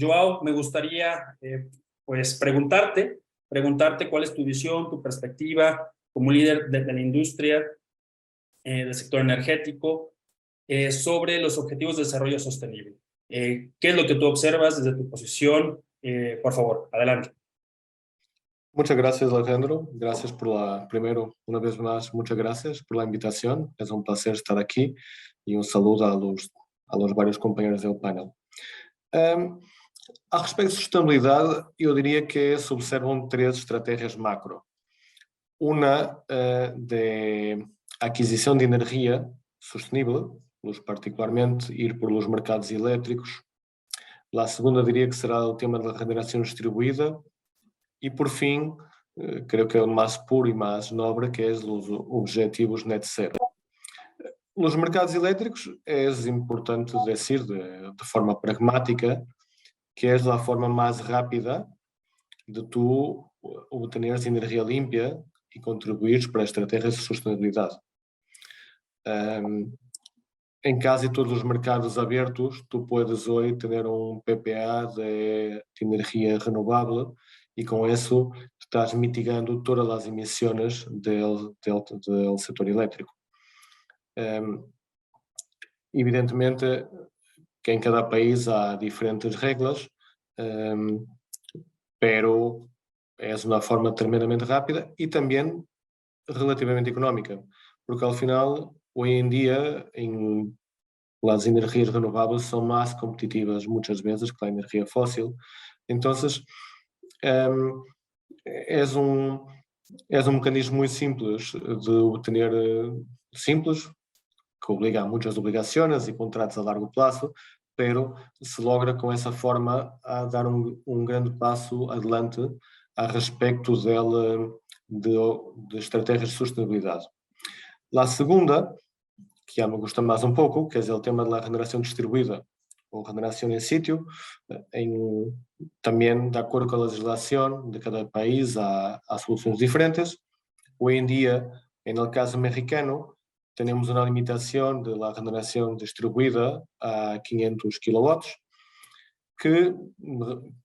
Joao, me gustaría pues preguntarte cuál es tu visión, tu perspectiva como líder de la industria, del sector energético, sobre los objetivos de desarrollo sostenible. ¿Qué es lo que tú observas desde tu posición? Por favor, adelante. Muchas gracias, Alejandro. Gracias por primero, una vez más, muchas gracias por la invitación. Es un placer estar aquí y un saludo a los varios compañeros del panel. A respeito de sustentabilidade, eu diria que se observam três estratégias macro. Uma de aquisição de energia sustentável, particularmente ir por los mercados elétricos. A segunda diria que será o tema da regeneração distribuída. E, por fim, creio que é o mais puro e mais nobre, que é os objetivos net zero. Nos mercados elétricos é importante dizer, de forma pragmática, que é a forma mais rápida de tu obteneres energia limpa e contribuires para estratégias de sustentabilidade. Em quase todos os mercados abertos, tu podes hoje ter PPA de energia renovável e com isso estás mitigando todas as emissões do setor elétrico. Evidentemente que em cada país há diferentes regras, pero é uma forma tremendamente rápida e também relativamente económica, porque ao final, hoje em dia, as energias renováveis são mais competitivas muitas vezes que a energia fóssil. Então, é um mecanismo muito simples de obter, que obriga a muitas obrigações e contratos a largo prazo, pero se logra com essa forma a dar um grande passo adiante a respeito de estratégias de sustentabilidade. A segunda, que já me gusta mais um pouco, que é o tema da regeneração distribuída ou regeneração em sítio, também de acordo com a legislação de cada país há soluções diferentes. Hoje em dia, no caso americano, temos uma limitação de regeneração distribuída a 500 kW, que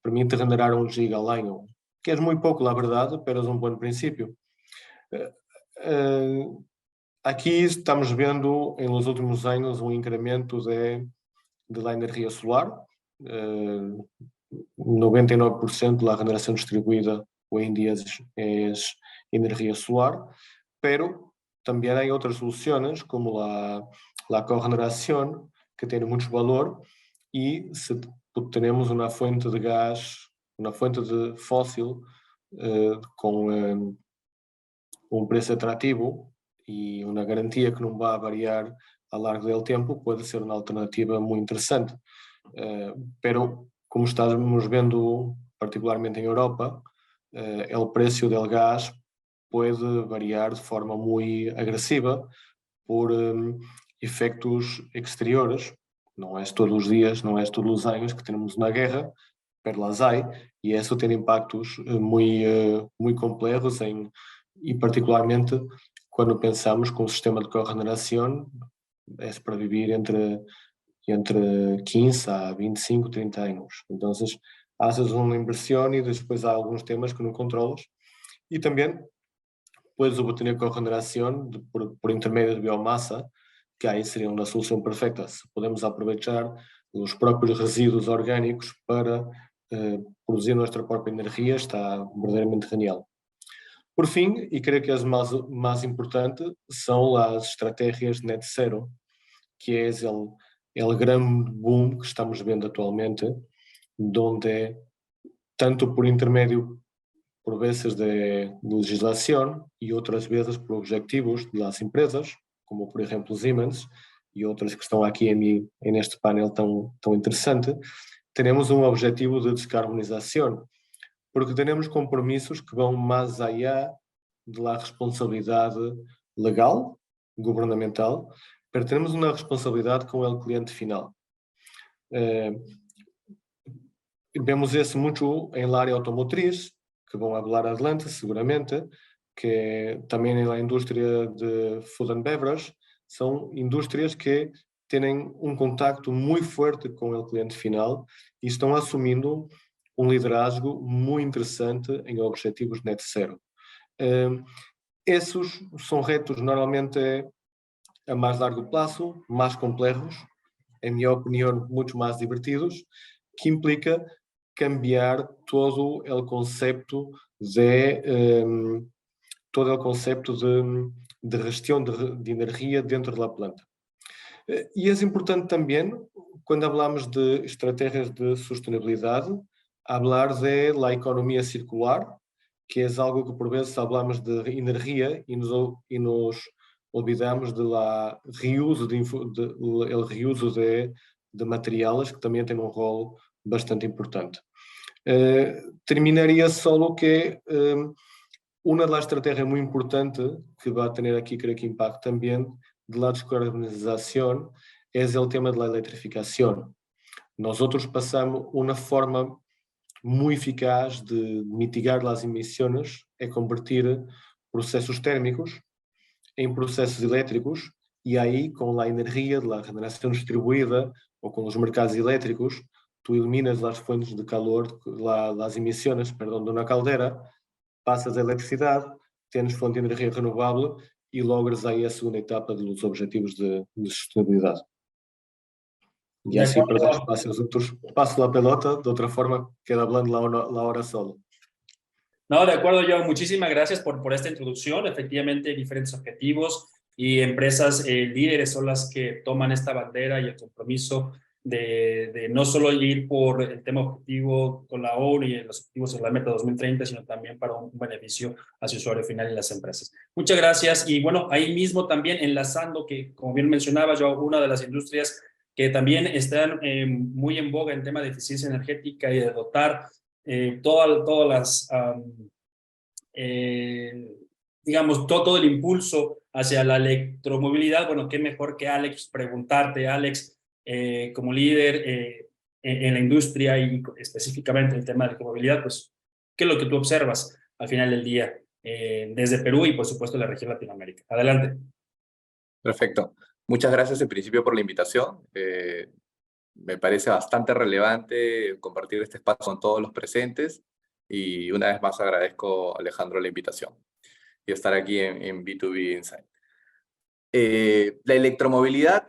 permite regenerar 1 giga ao ano, que é muito pouco, na verdade, mas é um bom princípio. Aqui estamos vendo, nos últimos anos, um incremento da energia solar. 99% da regeneração distribuída hoje em dia é energia solar, pero também há outras soluções, como a cogeneração, que tem muito valor, e se temos uma fonte de gás, uma fonte de fóssil com um preço atrativo e uma garantia que não vai variar ao longo do tempo, pode ser uma alternativa muito interessante. Pero, como estamos vendo, particularmente em Europa, o preço do gás pode variar de forma muito agressiva por efeitos exteriores. Não é todos os dias, não é todos os anos que temos uma guerra, pero las hay, e isso tem impactos muito complexos e particularmente quando pensamos que um sistema de cogeneração é para viver entre 15 a 25, 30 anos. Então, haces uma inversão e depois há alguns temas que não controlas. E também puedes obter cogeneração por intermédio de biomassa, que aí seria uma solução perfeita. Se podemos aproveitar os próprios resíduos orgânicos para produzir nossa própria energia, está verdadeiramente genial. Por fim, e creio que as mais importantes, são as estratégias net zero, que é o grande boom que estamos vendo atualmente, onde tanto por intermédio, por vezes, de legislação e outras vezes por objetivos das empresas, como por exemplo Siemens e outras que estão aqui neste painel tão interessante, teremos um objetivo de descarbonização, porque teremos compromissos que vão mais allá da responsabilidade legal, governamental, mas temos uma responsabilidade com o cliente final. Vemos isso muito em área automotriz, que vão falar adiante, seguramente, que também na indústria de food and beverage, são indústrias que tienen un contacto muy fuerte con el cliente final y están asumiendo un liderazgo muy interesante en objetivos net zero. Esses são retos normalmente a mais largo prazo, mais complexos, em minha opinião, muito mais divertidos, que implica cambiar todo o conceito de gestão de energia dentro da planta. E é importante também, quando falamos de estratégias de sustentabilidade, falar da economia circular, que é algo que por vezes falamos de energia e nos olvidamos de reuso el reuso de materiais, que também tem um rol bastante importante. Terminaria só que uma das estratégias muito importante que vai ter aqui, creio que impacto também, de la descarbonização, é o tema da eletrificação. Nós passamos uma forma muito eficaz de mitigar as emissões é convertir processos térmicos em processos elétricos e aí com a energia da generação distribuída ou com os mercados elétricos, tu eliminas as fontes de calor, as emissões, perdão, de uma caldeira, passas a eletricidade, tens fonte de energia renovável e logras aí a segunda etapa dos objetivos de sustentabilidade. E assim, para dar espaço aos outros, passo a pelota, de outra forma, queda hablando la hora solo. No, de acuerdo, Joe. Muchísimas gracias por esta introducción. Efectivamente, diferentes objetivos y empresas líderes son las que toman esta bandera y el compromiso de no solo ir por el tema objetivo con la ONU y los objetivos de la Meta 2030, sino también para un beneficio hacia el usuario final y las empresas. Muchas gracias. Y bueno, ahí mismo también enlazando que, como bien mencionaba yo, una de las industrias que también están muy en boga en tema de eficiencia energética y de dotar todas las, digamos, todo el impulso hacia la electromovilidad. Bueno, qué mejor que Alex preguntarte, Alex, como líder en la industria y específicamente en el tema de electromovilidad, pues, ¿qué es lo que tú observas al final del día desde Perú y, por supuesto, la región Latinoamérica? Adelante. Perfecto. Muchas gracias en principio por la invitación. Me parece bastante relevante compartir este espacio con todos los presentes y una vez más agradezco, Alejandro, la invitación y estar aquí en B2B Insight. La electromovilidad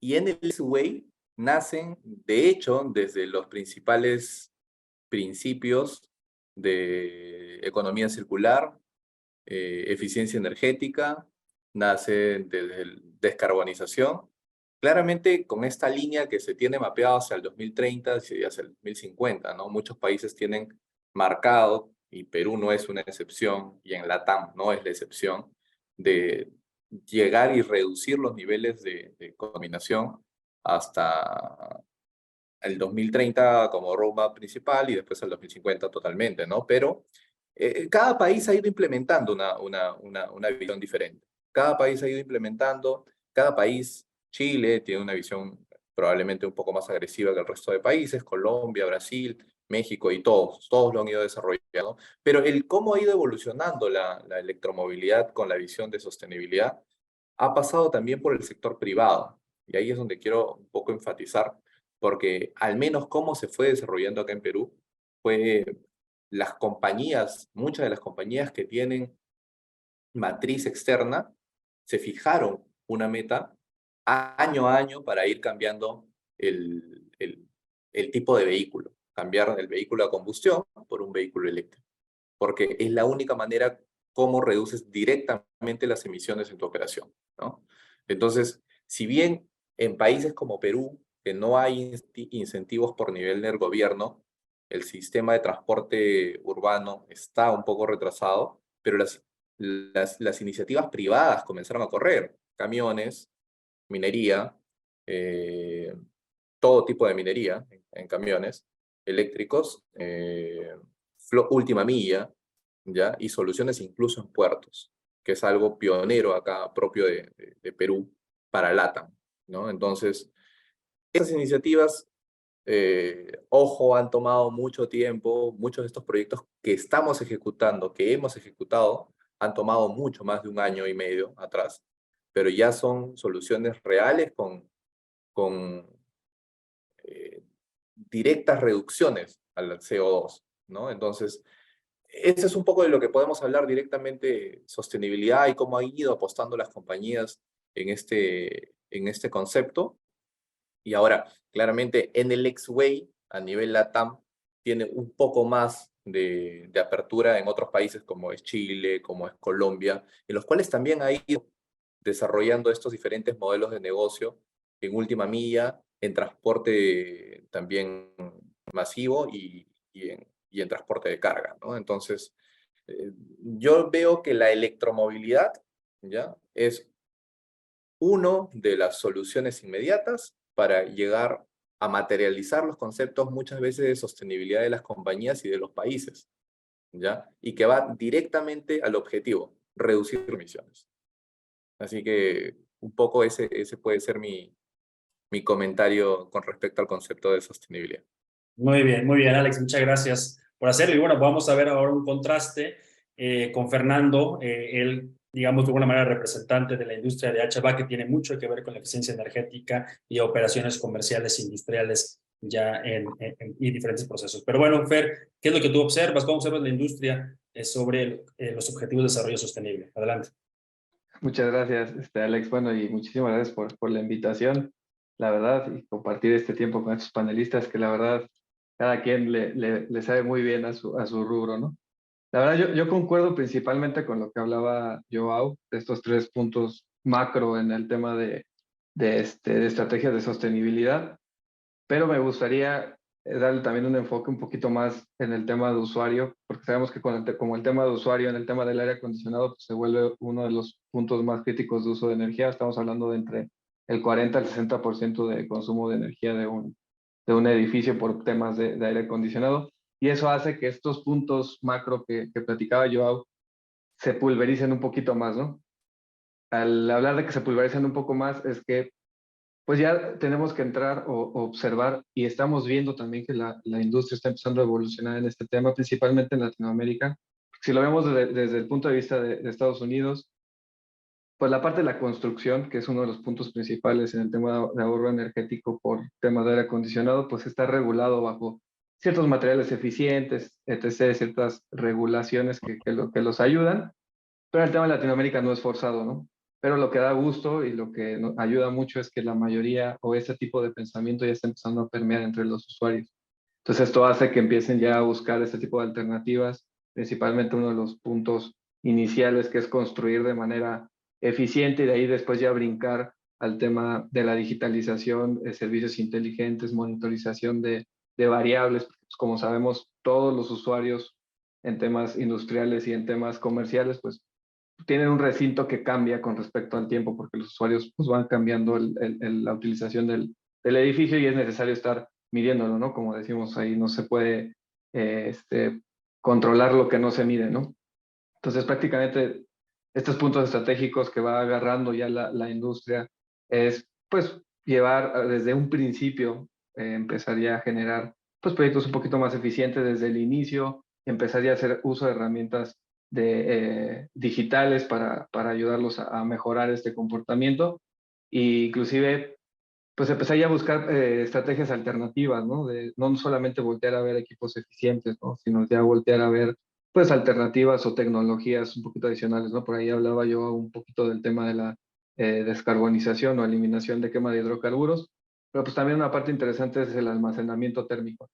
y NLS Way nacen, de hecho, desde los principales principios de economía circular, eficiencia energética, nace desde la descarbonización. Claramente con esta línea que se tiene mapeada hacia el 2030 y hacia el 2050, ¿no? Muchos países tienen marcado, y Perú no es una excepción, y en LATAM no es la excepción, de llegar y reducir los niveles de contaminación hasta el 2030 como roadmap principal y después el 2050 totalmente, ¿no? Pero cada país ha ido implementando una visión diferente. Cada país ha ido implementando, cada país, Chile tiene una visión probablemente un poco más agresiva que el resto de países, Colombia, Brasil, México y todos lo han ido desarrollando. Pero el cómo ha ido evolucionando la electromovilidad con la visión de sostenibilidad ha pasado también por el sector privado. Y ahí es donde quiero un poco enfatizar, porque al menos cómo se fue desarrollando acá en Perú, fue las compañías, muchas de las compañías que tienen matriz externa, se fijaron una meta año a año para ir cambiando el tipo de vehículo, cambiar el vehículo a combustión por un vehículo eléctrico, porque es la única manera como reduces directamente las emisiones en tu operación, ¿no? Entonces, si bien en países como Perú, que no hay incentivos por nivel del gobierno, el sistema de transporte urbano está un poco retrasado, pero las iniciativas privadas comenzaron a correr, camiones, minería, todo tipo de minería en camiones eléctricos, última milla, ¿ya? Y soluciones incluso en puertos, que es algo pionero acá propio de Perú para LATAM, ¿no? Entonces, esas iniciativas, ojo, han tomado mucho tiempo. Muchos de estos proyectos que estamos ejecutando, que hemos ejecutado, han tomado mucho más de 1 año y medio atrás, pero ya son soluciones reales con con directas reducciones al CO2, ¿no? Entonces, ese es un poco de lo que podemos hablar directamente, sostenibilidad y cómo han ido apostando las compañías en este concepto. Y ahora, claramente, en el X-Way, a nivel LATAM, tiene un poco más de apertura en otros países como es Chile, como es Colombia, en los cuales también ha ido desarrollando estos diferentes modelos de negocio en última milla, en transporte también masivo y en transporte de carga, ¿no? Entonces, yo veo que la electromovilidad, ¿ya?, es uno de las soluciones inmediatas para llegar a materializar los conceptos muchas veces de sostenibilidad de las compañías y de los países, ¿ya? Y que va directamente al objetivo, reducir emisiones. Así que un poco ese puede ser mi comentario con respecto al concepto de sostenibilidad. Muy bien, Alex, muchas gracias por hacerlo. Y bueno, vamos a ver ahora un contraste con Fernando, él, digamos, de alguna manera representante de la industria de HVAC, que tiene mucho que ver con la eficiencia energética y operaciones comerciales e industriales ya y diferentes procesos. Pero bueno, Fer, ¿qué es lo que tú observas? ¿Cómo observas la industria sobre los objetivos de desarrollo sostenible? Adelante. Muchas gracias, Alex. Bueno, y muchísimas gracias por la invitación, la verdad, y compartir este tiempo con estos panelistas que la verdad cada quien le sabe muy bien a su rubro, ¿no? La verdad, yo concuerdo principalmente con lo que hablaba Joao, de estos 3 puntos macro en el tema de estrategias de sostenibilidad, pero me gustaría darle también un enfoque un poquito más en el tema de usuario, porque sabemos que como el tema de usuario en el tema del aire acondicionado pues, se vuelve uno de los puntos más críticos de uso de energía. Estamos hablando de entre el 40 al 60% de consumo de energía de un edificio por temas de aire acondicionado, y eso hace que estos puntos macro que platicaba Joao se pulvericen un poquito más, ¿no? Al hablar de que se pulvericen un poco más es que pues ya tenemos que entrar o observar, y estamos viendo también que la industria está empezando a evolucionar en este tema, principalmente en Latinoamérica. Si lo vemos desde el punto de vista de Estados Unidos, pues la parte de la construcción, que es uno de los puntos principales en el tema de ahorro energético por temas de aire acondicionado, pues está regulado bajo ciertos materiales eficientes, etc., ciertas regulaciones que los ayudan, pero el tema de Latinoamérica no es forzado, ¿no? Pero lo que da gusto y lo que nos ayuda mucho es que la mayoría o ese tipo de pensamiento ya está empezando a permear entre los usuarios. Entonces esto hace que empiecen ya a buscar este tipo de alternativas, principalmente uno de los puntos iniciales que es construir de manera eficiente y de ahí después ya brincar al tema de la digitalización, servicios inteligentes, monitorización de variables. Pues, como sabemos, todos los usuarios en temas industriales y en temas comerciales, pues tienen un recinto que cambia con respecto al tiempo porque los usuarios pues, van cambiando la utilización del edificio y es necesario estar midiéndolo, ¿no? Como decimos ahí, no se puede controlar lo que no se mide, ¿no? Entonces, prácticamente, estos puntos estratégicos que va agarrando ya la industria es, pues, llevar desde un principio, empezaría a generar, pues, proyectos un poquito más eficientes desde el inicio, empezaría a hacer uso de herramientas digitales para ayudarlos a mejorar este comportamiento e inclusive pues empezaría a buscar estrategias alternativas, ¿no? No solamente voltear a ver equipos eficientes, ¿no? Sino ya voltear a ver pues alternativas o tecnologías un poquito adicionales, ¿no? Por ahí hablaba yo un poquito del tema de la descarbonización o eliminación de quema de hidrocarburos, pero pues también una parte interesante es el almacenamiento térmico.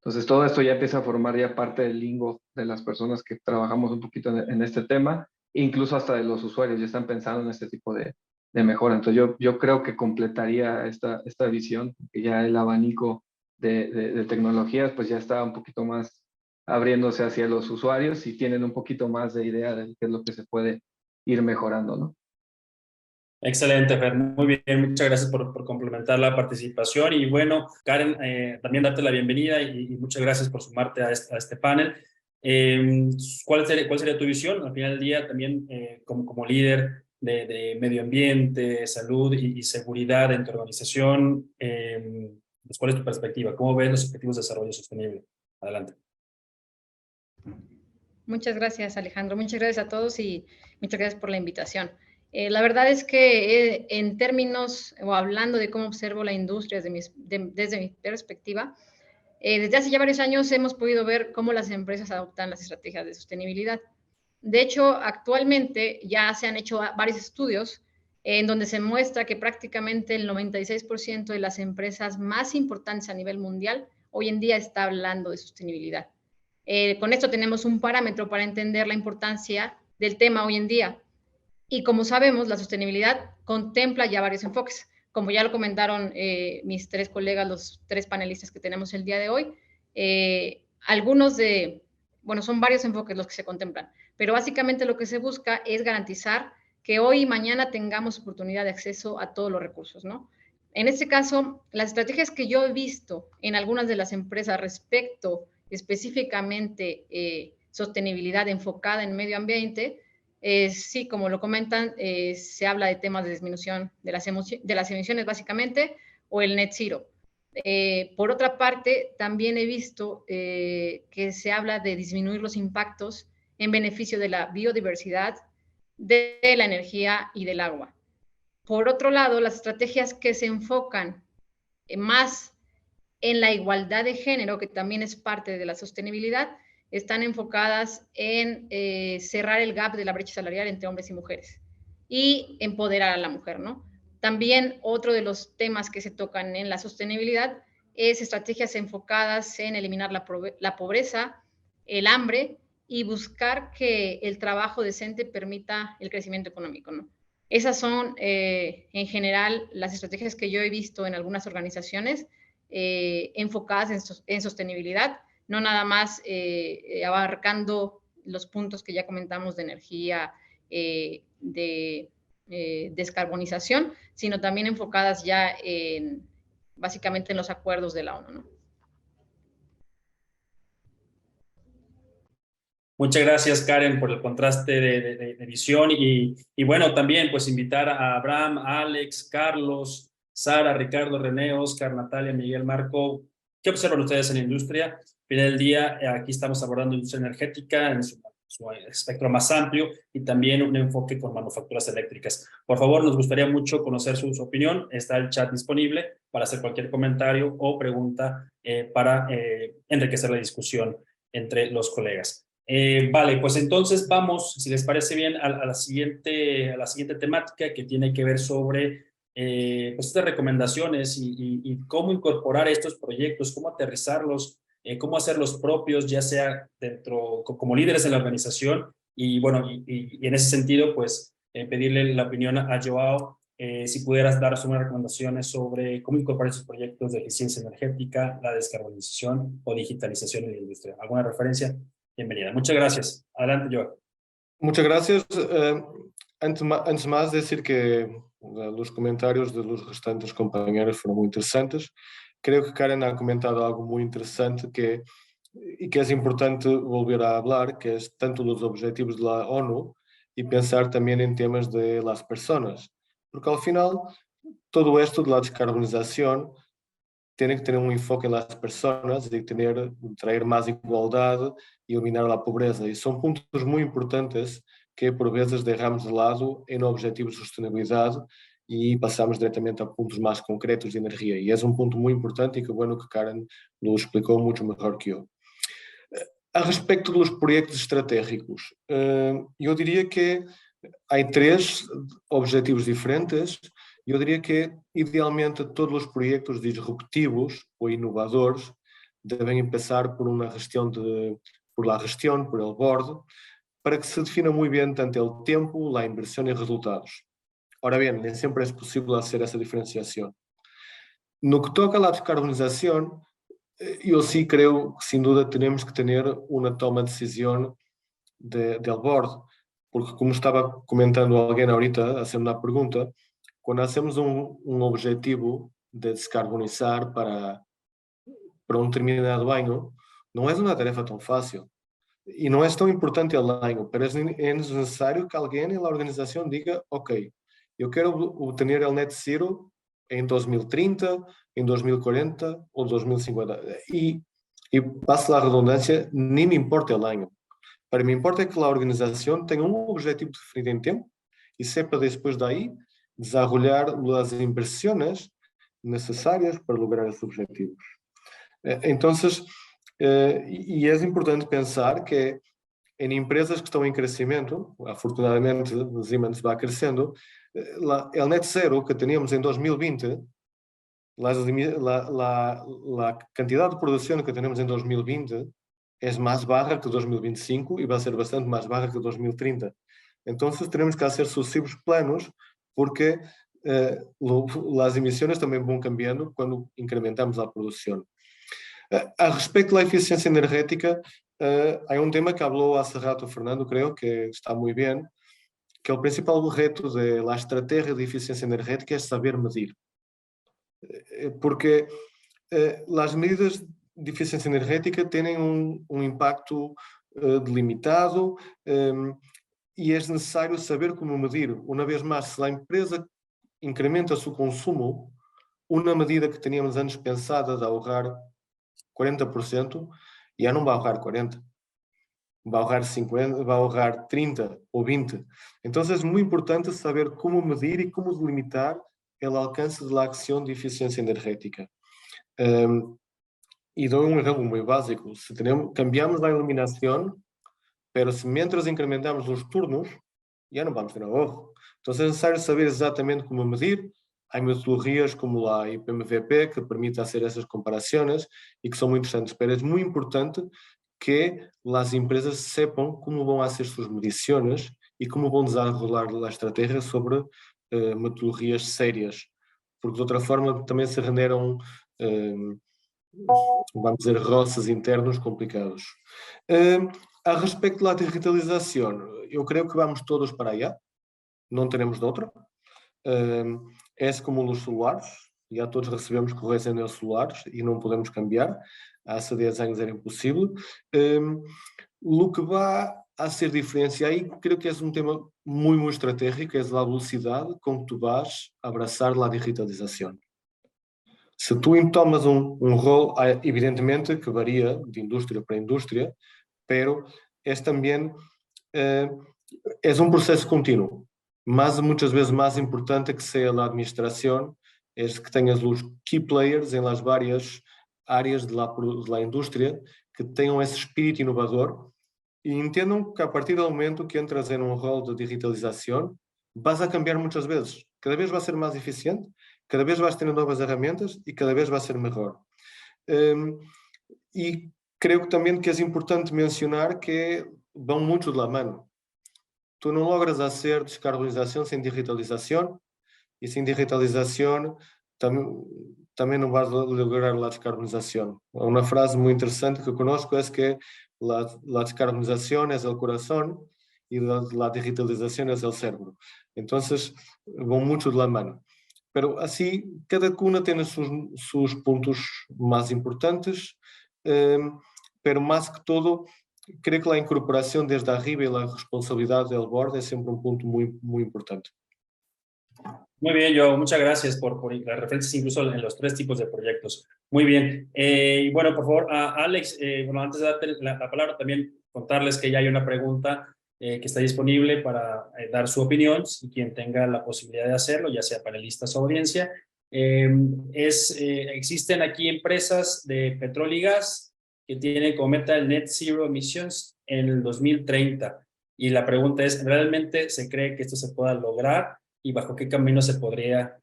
Entonces, todo esto ya empieza a formar ya parte del lingo de las personas que trabajamos un poquito en este tema, incluso hasta de los usuarios, ya están pensando en este tipo de mejora. Entonces, yo creo que completaría esta visión, que ya el abanico de tecnologías, pues ya está un poquito más abriéndose hacia los usuarios y tienen un poquito más de idea de qué es lo que se puede ir mejorando, ¿no? Excelente, Fer. Muy bien, muchas gracias por complementar la participación. Y bueno, Karen, también darte la bienvenida y muchas gracias por sumarte a este panel. ¿Cuál sería tu visión? Al final del día, también como líder de medio ambiente, salud y seguridad en tu organización, pues, ¿cuál es tu perspectiva? ¿Cómo ves los objetivos de desarrollo sostenible? Adelante. Muchas gracias, Alejandro. Muchas gracias a todos y muchas gracias por la invitación. La verdad es que en términos, o hablando de cómo observo la industria desde mi perspectiva, desde hace ya varios años hemos podido ver cómo las empresas adoptan las estrategias de sostenibilidad. De hecho, actualmente ya se han hecho varios estudios en donde se muestra que prácticamente el 96% de las empresas más importantes a nivel mundial hoy en día está hablando de sostenibilidad. Con esto tenemos un parámetro para entender la importancia del tema hoy en día. Y como sabemos, la sostenibilidad contempla ya varios enfoques. Como ya lo comentaron mis tres colegas, los tres panelistas que tenemos el día de hoy, son varios enfoques los que se contemplan, pero básicamente lo que se busca es garantizar que hoy y mañana tengamos oportunidad de acceso a todos los recursos, ¿no? En este caso, las estrategias que yo he visto en algunas de las empresas respecto específicamente sostenibilidad enfocada en medio ambiente, sí, como lo comentan, se habla de temas de disminución de las emisiones básicamente, o el net zero. Por otra parte, también he visto que se habla de disminuir los impactos en beneficio de la biodiversidad, de la energía y del agua. Por otro lado, las estrategias que se enfocan más en la igualdad de género, que también es parte de la sostenibilidad, están enfocadas en cerrar el gap de la brecha salarial entre hombres y mujeres y empoderar a la mujer, ¿no? También otro de los temas que se tocan en la sostenibilidad es estrategias enfocadas en eliminar la pobreza, el hambre y buscar que el trabajo decente permita el crecimiento económico, ¿no? Esas son, en general, las estrategias que yo he visto en algunas organizaciones enfocadas en sostenibilidad, no nada más abarcando los puntos que ya comentamos de energía, de descarbonización, sino también enfocadas ya básicamente en los acuerdos de la ONU, ¿no? Muchas gracias, Karen, por el contraste de visión y bueno, también pues invitar a Abraham, Alex, Carlos, Sara, Ricardo, René, Oscar, Natalia, Miguel, Marco. ¿Qué observan ustedes en la industria? Al final del día, aquí estamos abordando industria energética en su espectro más amplio y también un enfoque con manufacturas eléctricas. Por favor, nos gustaría mucho conocer su opinión. Está el chat disponible para hacer cualquier comentario o pregunta para enriquecer la discusión entre los colegas. Vale, pues entonces vamos, si les parece bien, a la siguiente temática que tiene que ver sobre pues estas recomendaciones y cómo incorporar estos proyectos, cómo aterrizarlos, cómo hacerlos propios, ya sea como líderes en la organización. Y bueno, y en ese sentido, pues pedirle la opinión a Joao, si pudieras dar unas recomendaciones sobre cómo incorporar esos proyectos de eficiencia energética, la descarbonización o digitalización en la industria. ¿Alguna referencia? Bienvenida. Muchas gracias. Adelante, Joao. Muchas gracias. Antes de más, decir que los comentarios de los restantes compañeros fueron muy interesantes. Creo que Karen ha comentado algo muy interesante y que es importante volver a hablar, que es tanto los objetivos de la ONU y pensar también en temas de las personas. Porque al final, todo esto de la descarbonización tiene que tener un enfoque en las personas y traer más igualdad y eliminar la pobreza. Y son puntos muy importantes que por veces dejamos de lado en objetivos de sostenibilidad y pasamos directamente a puntos más concretos de energía. Y es un punto muy importante y que bueno que Karen lo explicó mucho mejor que yo. A respeito dos projetos estratégicos, eu diria que há três objetivos diferentes. Eu diria que, idealmente, todos os projetos disruptivos ou inovadores devem passar por uma gestão por el board, para que se defina muito bem tanto o tempo, a inversão e resultados. Ora bem, nem sempre é possível fazer essa diferenciação. No que toca à descarbonização, eu sim creio que, sem dúvida, temos que ter uma toma de decisão del board, porque, como estava comentando alguém ahorita, haciendo uma pergunta, quando hacemos um objetivo de descarbonizar para um determinado ano, não é uma tarefa tão fácil. E não é tão importante o ano, mas é necessário que alguém na organização diga, ok, eu quero obter o net zero em 2030, em 2040 ou 2050. E passo a redundância, nem me importa o ano. Para mim importa é que a organização tenha um objetivo definido em tempo y sepa después de ahí desarrollar las inversiones necesarias para lograr esos objetivos. Entonces, y es importante pensar que en empresas que estão em crescimento, afortunadamente Siemens va crescendo, el net zero que teníamos en 2020, la cantidad de producción que tenemos en 2020 es más baja que 2025 y va a ser bastante más baja que 2030. Entonces tenemos que hacer sucesivos planos porque las emisiones también van cambiando cuando incrementamos la producción. A respecto de la eficiencia energética, hay un tema que habló hace rato Fernando, creo que está muy bien, que el principal reto de la estrategia de eficiencia energética es saber medir. Porque las medidas de eficiencia energética tienen un impacto delimitado y es necesario saber cómo medir. Una vez más, si la empresa incrementa su consumo, una medida que teníamos antes pensada de ahorrar 40%, ya no va a ahorrar 40%, va a ahorrar 50%, va a ahorrar 30% o 20%. Entonces es muy importante saber cómo medir y cómo delimitar el alcance de la acción de eficiencia energética. Y doy un ejemplo muy básico. Si cambiamos la iluminación, pero si mientras incrementamos los turnos, ya no vamos a tener ahorro. Entonces es necesario saber exactamente cómo medir. Hay metodologías como la IPMVP que permiten hacer esas comparaciones y que son muy interesantes, pero es muy importante que las empresas sepan cómo van a hacer sus mediciones y cómo vão desarrollar la estrategia sobre metodologias sérias, porque de outra forma também se generam, vamos dizer, roças internos complicados. A respeito da digitalização, eu creio que vamos todos para allá, não teremos de outra. É como os celulares, já todos recebemos correios em celulares e não podemos cambiar. Há 10 anos era impossível. O que vai a ser diferencia aí, creio que é um tema muito estratégico, é a velocidade com que tu vas abraçar a digitalização. Se tu tomas um rol, evidentemente que varia de indústria para indústria, pero é também é um processo contínuo. Mas muitas vezes mais importante que seja a administração, é que tenhas os key players em las várias áreas de la indústria que tenham esse espírito inovador e entendam que a partir do momento que entras em um rol de digitalização, vas a cambiar muitas vezes. Cada vez vai ser mais eficiente, cada vez vais ter novas ferramentas e cada vez vai ser melhor. E creio que também que é importante mencionar que vão muito de la mano. Tu não logras fazer descarbonização sem digitalização e sem digitalização também não vais lograr a descarbonização. Uma frase muito interessante que conozco é que a descarbonização é o coração e a digitalização é o cérebro. Então, vão muito de la mano. Pero assim, cada uma tem os seus pontos mais importantes, pero mais que todo, creio que a incorporação desde arriba e a responsabilidade del board é sempre um ponto muito, muito importante. Muy bien, Joe, muchas gracias por las referencias incluso en los 3 tipos de proyectos. Muy bien. Y bueno, por favor, Alex, bueno, antes de darte la palabra, también contarles que ya hay una pregunta que está disponible para dar su opinión, si quien tenga la posibilidad de hacerlo, ya sea panelistas o audiencia. Existen aquí empresas de petróleo y gas que tienen como meta el Net Zero Emissions en el 2030. Y la pregunta es, ¿realmente se cree que esto se pueda lograr? ¿Y bajo qué camino se podría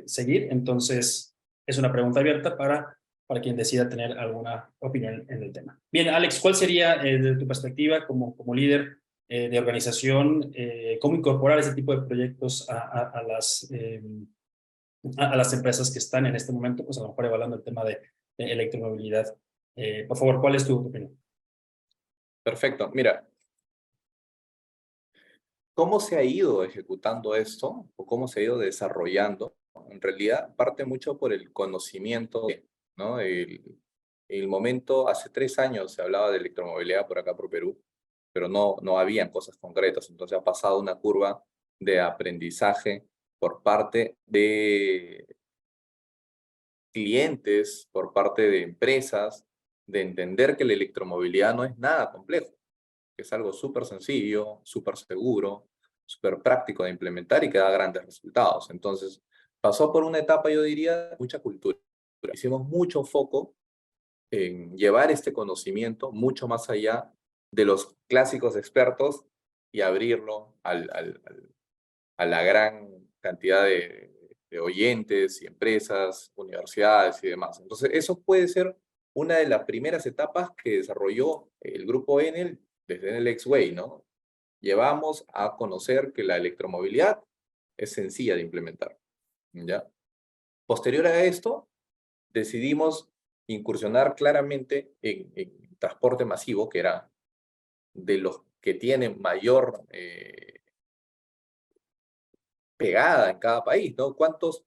seguir? Entonces, es una pregunta abierta para quien decida tener alguna opinión en el tema. Bien, Alex, ¿cuál sería, desde tu perspectiva como líder de organización, cómo incorporar ese tipo de proyectos a las empresas que están en este momento, pues a lo mejor evaluando el tema de electromovilidad? Por favor, ¿cuál es tu opinión? Perfecto. Mira, ¿cómo se ha ido ejecutando esto o cómo se ha ido desarrollando? En realidad parte mucho por el conocimiento, ¿no? El momento, hace 3 años se hablaba de electromovilidad por acá por Perú, pero no habían cosas concretas. Entonces ha pasado una curva de aprendizaje por parte de clientes, por parte de empresas, de entender que la electromovilidad no es nada complejo, que es algo súper sencillo, súper seguro, súper práctico de implementar y que da grandes resultados. Entonces, pasó por una etapa, yo diría, de mucha cultura. Hicimos mucho foco en llevar este conocimiento mucho más allá de los clásicos expertos y abrirlo a la gran cantidad de oyentes y empresas, universidades y demás. Entonces, eso puede ser una de las primeras etapas que desarrolló el grupo Enel desde Enel X-Way, ¿no? Llevamos a conocer que la electromovilidad es sencilla de implementar, ¿ya? Posterior a esto, decidimos incursionar claramente en transporte masivo, que era de los que tienen mayor pegada en cada país, ¿no? ¿Cuántos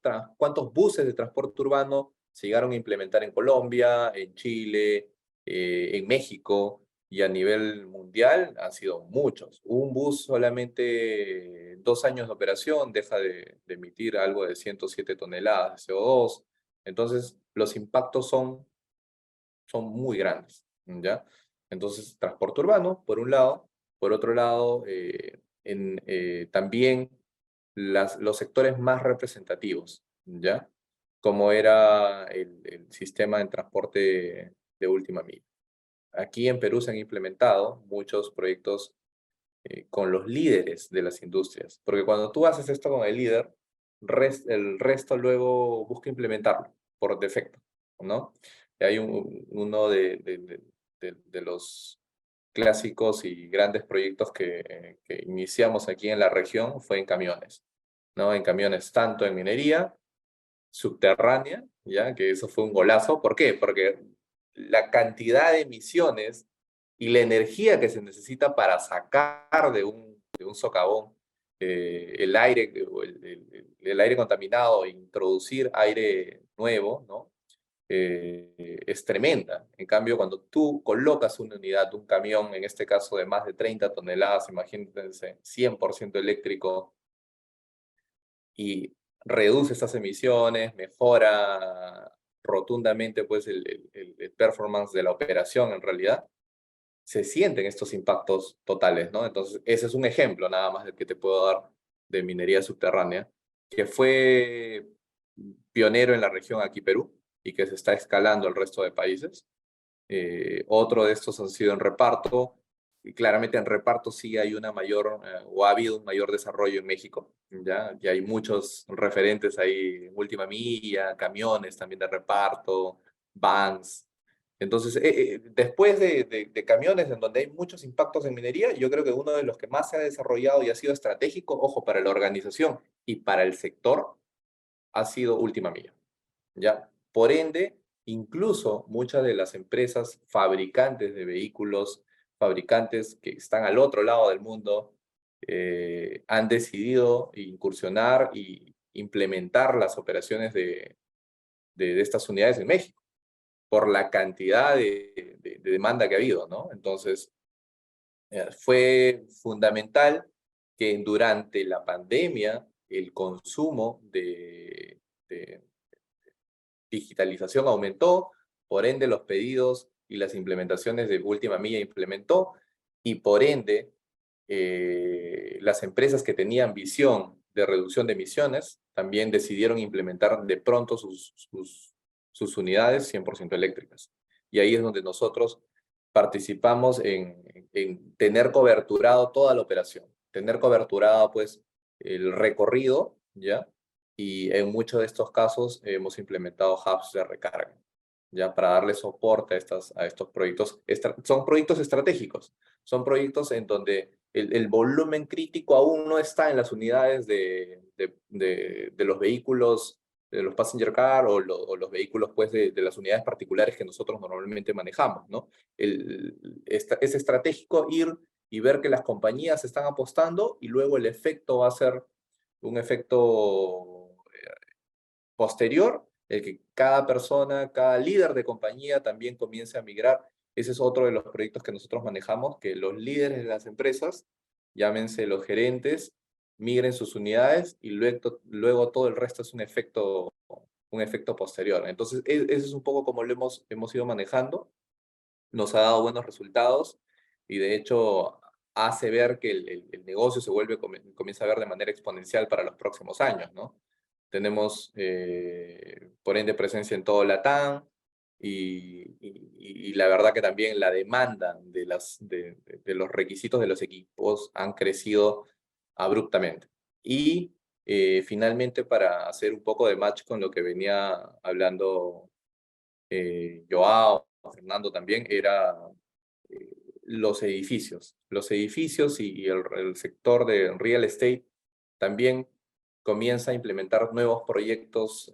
buses de transporte urbano se llegaron a implementar en Colombia, en Chile, en México? Y a nivel mundial han sido muchos. Un bus solamente 2 años de operación deja de emitir algo de 107 toneladas de CO2. Entonces, los impactos son muy grandes, ¿ya? Entonces, transporte urbano, por un lado. Por otro lado, también los sectores más representativos, ¿ya? Como era el sistema de transporte de última milla. Aquí en Perú se han implementado muchos proyectos con los líderes de las industrias, porque cuando tú haces esto con el líder, el resto luego busca implementarlo por defecto, ¿no? Y hay uno de los clásicos y grandes proyectos que iniciamos aquí en la región fue en camiones, ¿no? En camiones tanto en minería subterránea, ¿ya? Que eso fue un golazo. ¿Por qué? Porque la cantidad de emisiones y la energía que se necesita para sacar de un socavón el aire, el aire contaminado e introducir aire nuevo, ¿no? Es tremenda. En cambio, cuando tú colocas una unidad, un camión, en este caso de más de 30 toneladas, imagínense, 100% eléctrico, y reduce estas emisiones, mejora rotundamente pues, el performance de la operación en realidad, se sienten estos impactos totales, ¿no? Entonces, ese es un ejemplo nada más del que te puedo dar de minería subterránea, que fue pionero en la región aquí Perú y que se está escalando al resto de países. Otro de estos han sido en reparto, y claramente en reparto sí hay una mayor, o ha habido un mayor desarrollo en México, ¿ya? Y hay muchos referentes ahí, última milla, camiones también de reparto, vans. Entonces, después de camiones en donde hay muchos impactos en minería, yo creo que uno de los que más se ha desarrollado y ha sido estratégico, ojo, para la organización y para el sector, ha sido última milla, ¿ya? Por ende, incluso muchas de las empresas fabricantes de vehículos, fabricantes que están al otro lado del mundo, han decidido incursionar y implementar las operaciones de estas unidades en México, por la cantidad de demanda que ha habido, ¿no? Entonces, fue fundamental que durante la pandemia el consumo de digitalización aumentó, por ende los pedidos y las implementaciones de última milla implementó, y por ende las empresas que tenían visión de reducción de emisiones también decidieron implementar de pronto sus unidades 100% eléctricas. Y ahí es donde nosotros participamos en tener coberturado toda la operación, tener coberturado pues el recorrido, ¿ya? Y en muchos de estos casos hemos implementado hubs de recarga, ya para darle soporte a estos proyectos. Son proyectos estratégicos, son proyectos en donde el volumen crítico aún no está en las unidades de los vehículos, de los passenger car o los vehículos pues, de las unidades particulares que nosotros normalmente manejamos, ¿no? Es estratégico ir y ver que las compañías están apostando y luego el efecto va a ser un efecto posterior, el que cada persona, cada líder de compañía también comience a migrar. Ese es otro de los proyectos que nosotros manejamos, que los líderes de las empresas, llámense los gerentes, migren sus unidades y luego todo el resto es un efecto posterior. Entonces, ese es un poco como lo hemos ido manejando. Nos ha dado buenos resultados y de hecho hace ver que el negocio comienza a ver de manera exponencial para los próximos años, ¿no? Tenemos, por ende, presencia en todo Latam, y la verdad que también la demanda de los requisitos de los equipos han crecido abruptamente. Y finalmente, para hacer un poco de match con lo que venía hablando Joao, Fernando también, era los edificios. Los edificios y el sector de real estate también comienza a implementar nuevos proyectos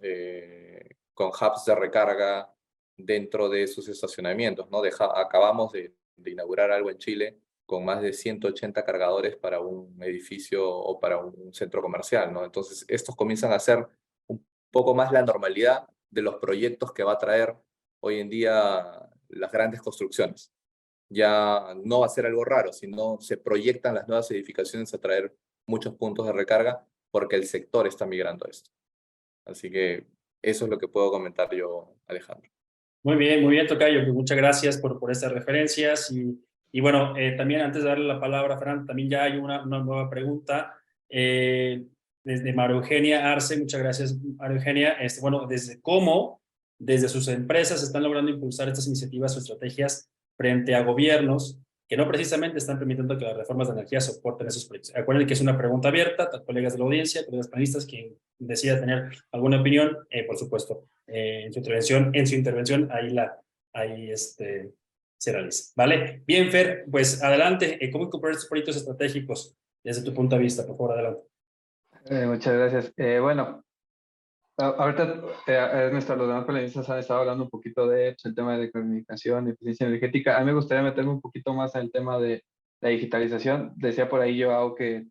con hubs de recarga dentro de sus estacionamientos, ¿no? Acabamos de inaugurar algo en Chile con más de 180 cargadores para un edificio o para un centro comercial, ¿no? Entonces, estos comienzan a ser un poco más la normalidad de los proyectos que va a traer hoy en día las grandes construcciones. Ya no va a ser algo raro, sino se proyectan las nuevas edificaciones a traer muchos puntos de recarga porque el sector está migrando a esto. Así que eso es lo que puedo comentar yo, Alejandro. Muy bien, Tocayo. Pues muchas gracias por estas referencias. Y bueno, también antes de darle la palabra a Fernando, también ya hay una nueva pregunta desde María Eugenia Arce. Muchas gracias, María Eugenia. Bueno, desde sus empresas están logrando impulsar estas iniciativas o estrategias frente a gobiernos que no precisamente están permitiendo que las reformas de energía soporten esos proyectos. Acuérdense que es una pregunta abierta, colegas de la audiencia, colegas panelistas, quien decida tener alguna opinión, por supuesto, en su intervención ahí se realiza. ¿Vale? Bien, Fer, pues adelante. ¿Cómo incorporar estos proyectos estratégicos desde tu punto de vista? Por favor, adelante. Muchas gracias. Bueno, ahorita Ernesto, los demás panelistas han estado hablando un poquito de pues, el tema de comunicación y eficiencia energética. A mí me gustaría meterme un poquito más en el tema de la digitalización. Decía por ahí Joao que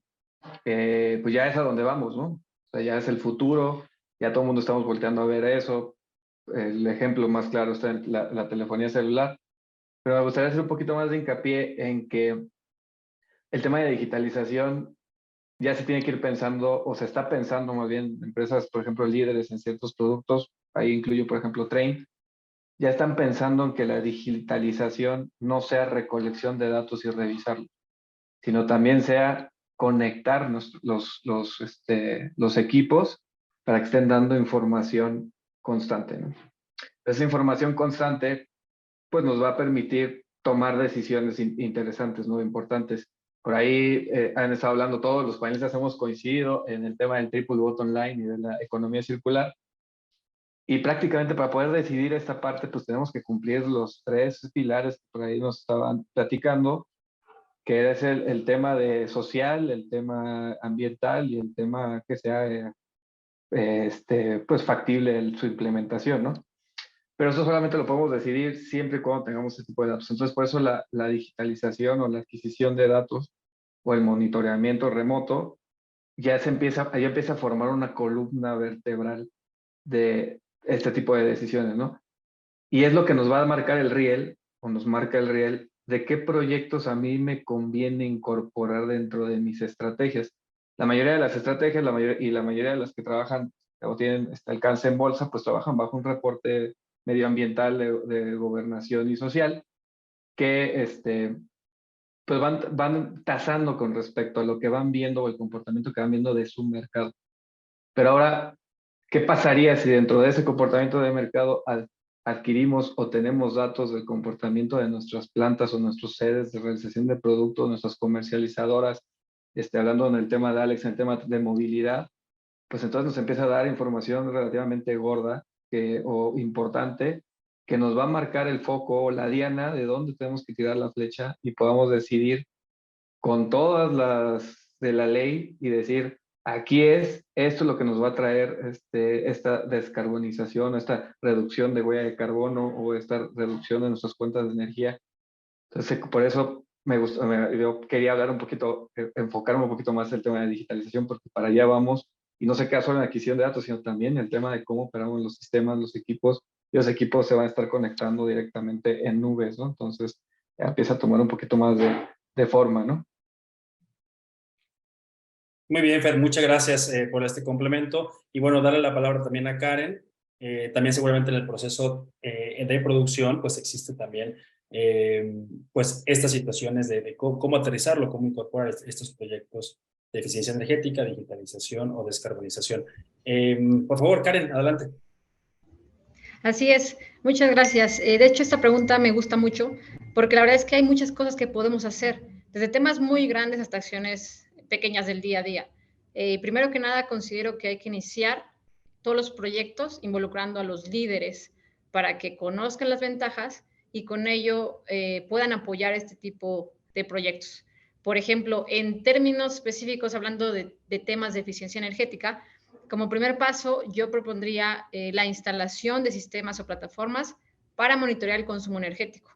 pues ya es a donde vamos, ¿no? O sea, ya es el futuro, ya todo el mundo estamos volteando a ver eso. El ejemplo más claro está en la telefonía celular. Pero me gustaría hacer un poquito más de hincapié en que el tema de digitalización ya se tiene que ir pensando, o se está pensando más bien, empresas, por ejemplo, líderes en ciertos productos, ahí incluyo, por ejemplo, Trane, ya están pensando en que la digitalización no sea recolección de datos y revisarlos, sino también sea conectar los equipos para que estén dando información constante, ¿no? Esa información constante, pues nos va a permitir tomar decisiones interesantes, ¿no? Importantes. Por ahí han estado hablando todos los panelistas, hemos coincidido en el tema del triple bottom line y de la economía circular. Y prácticamente para poder decidir esta parte, pues tenemos que cumplir los 3 pilares que por ahí nos estaban platicando, que es el tema de social, el tema ambiental y el tema que sea pues factible su implementación, ¿no? Pero eso solamente lo podemos decidir siempre y cuando tengamos este tipo de datos. Entonces, por eso la digitalización o la adquisición de datos o el monitoreamiento remoto ya empieza a formar una columna vertebral de este tipo de decisiones, ¿no? Y es lo que nos va a marcar el riel, o nos marca el riel, de qué proyectos a mí me conviene incorporar dentro de mis estrategias. La mayoría de las estrategias, la mayoría de las que trabajan o tienen este alcance en bolsa, pues trabajan bajo un reporte medioambiental de gobernación y social, que pues van tasando con respecto a lo que van viendo o el comportamiento que van viendo de su mercado. Pero ahora, ¿qué pasaría si dentro de ese comportamiento de mercado adquirimos o tenemos datos del comportamiento de nuestras plantas o nuestras sedes de realización de productos, nuestras comercializadoras, hablando en el tema de Alex, en el tema de movilidad? Pues entonces nos empieza a dar información relativamente gorda o importante que nos va a marcar el foco o la diana de dónde tenemos que tirar la flecha y podamos decidir con todas las de la ley y decir, aquí esto es lo que nos va a traer esta descarbonización, esta reducción de huella de carbono o esta reducción de nuestras cuentas de energía. Entonces, por eso yo quería hablar un poquito, enfocarme un poquito más en el tema de digitalización, porque para allá vamos. Y no se queda solo en la adquisición de datos, sino también el tema de cómo operamos los sistemas, los equipos. Y los equipos se van a estar conectando directamente en nubes, ¿no? Entonces, ya empieza a tomar un poquito más de forma, ¿no? Muy bien, Fer, muchas gracias por este complemento. Y bueno, darle la palabra también a Karen. También seguramente en el proceso de producción, pues existe también pues estas situaciones de cómo aterrizarlo, cómo incorporar estos proyectos de eficiencia energética, digitalización o descarbonización. Por favor, Karen, adelante. Así es, muchas gracias. De hecho, esta pregunta me gusta mucho porque la verdad es que hay muchas cosas que podemos hacer, desde temas muy grandes hasta acciones pequeñas del día a día. Primero que nada, considero que hay que iniciar todos los proyectos involucrando a los líderes para que conozcan las ventajas y con ello puedan apoyar este tipo de proyectos. Por ejemplo, en términos específicos, hablando de temas de eficiencia energética, como primer paso, yo propondría la instalación de sistemas o plataformas para monitorear el consumo energético,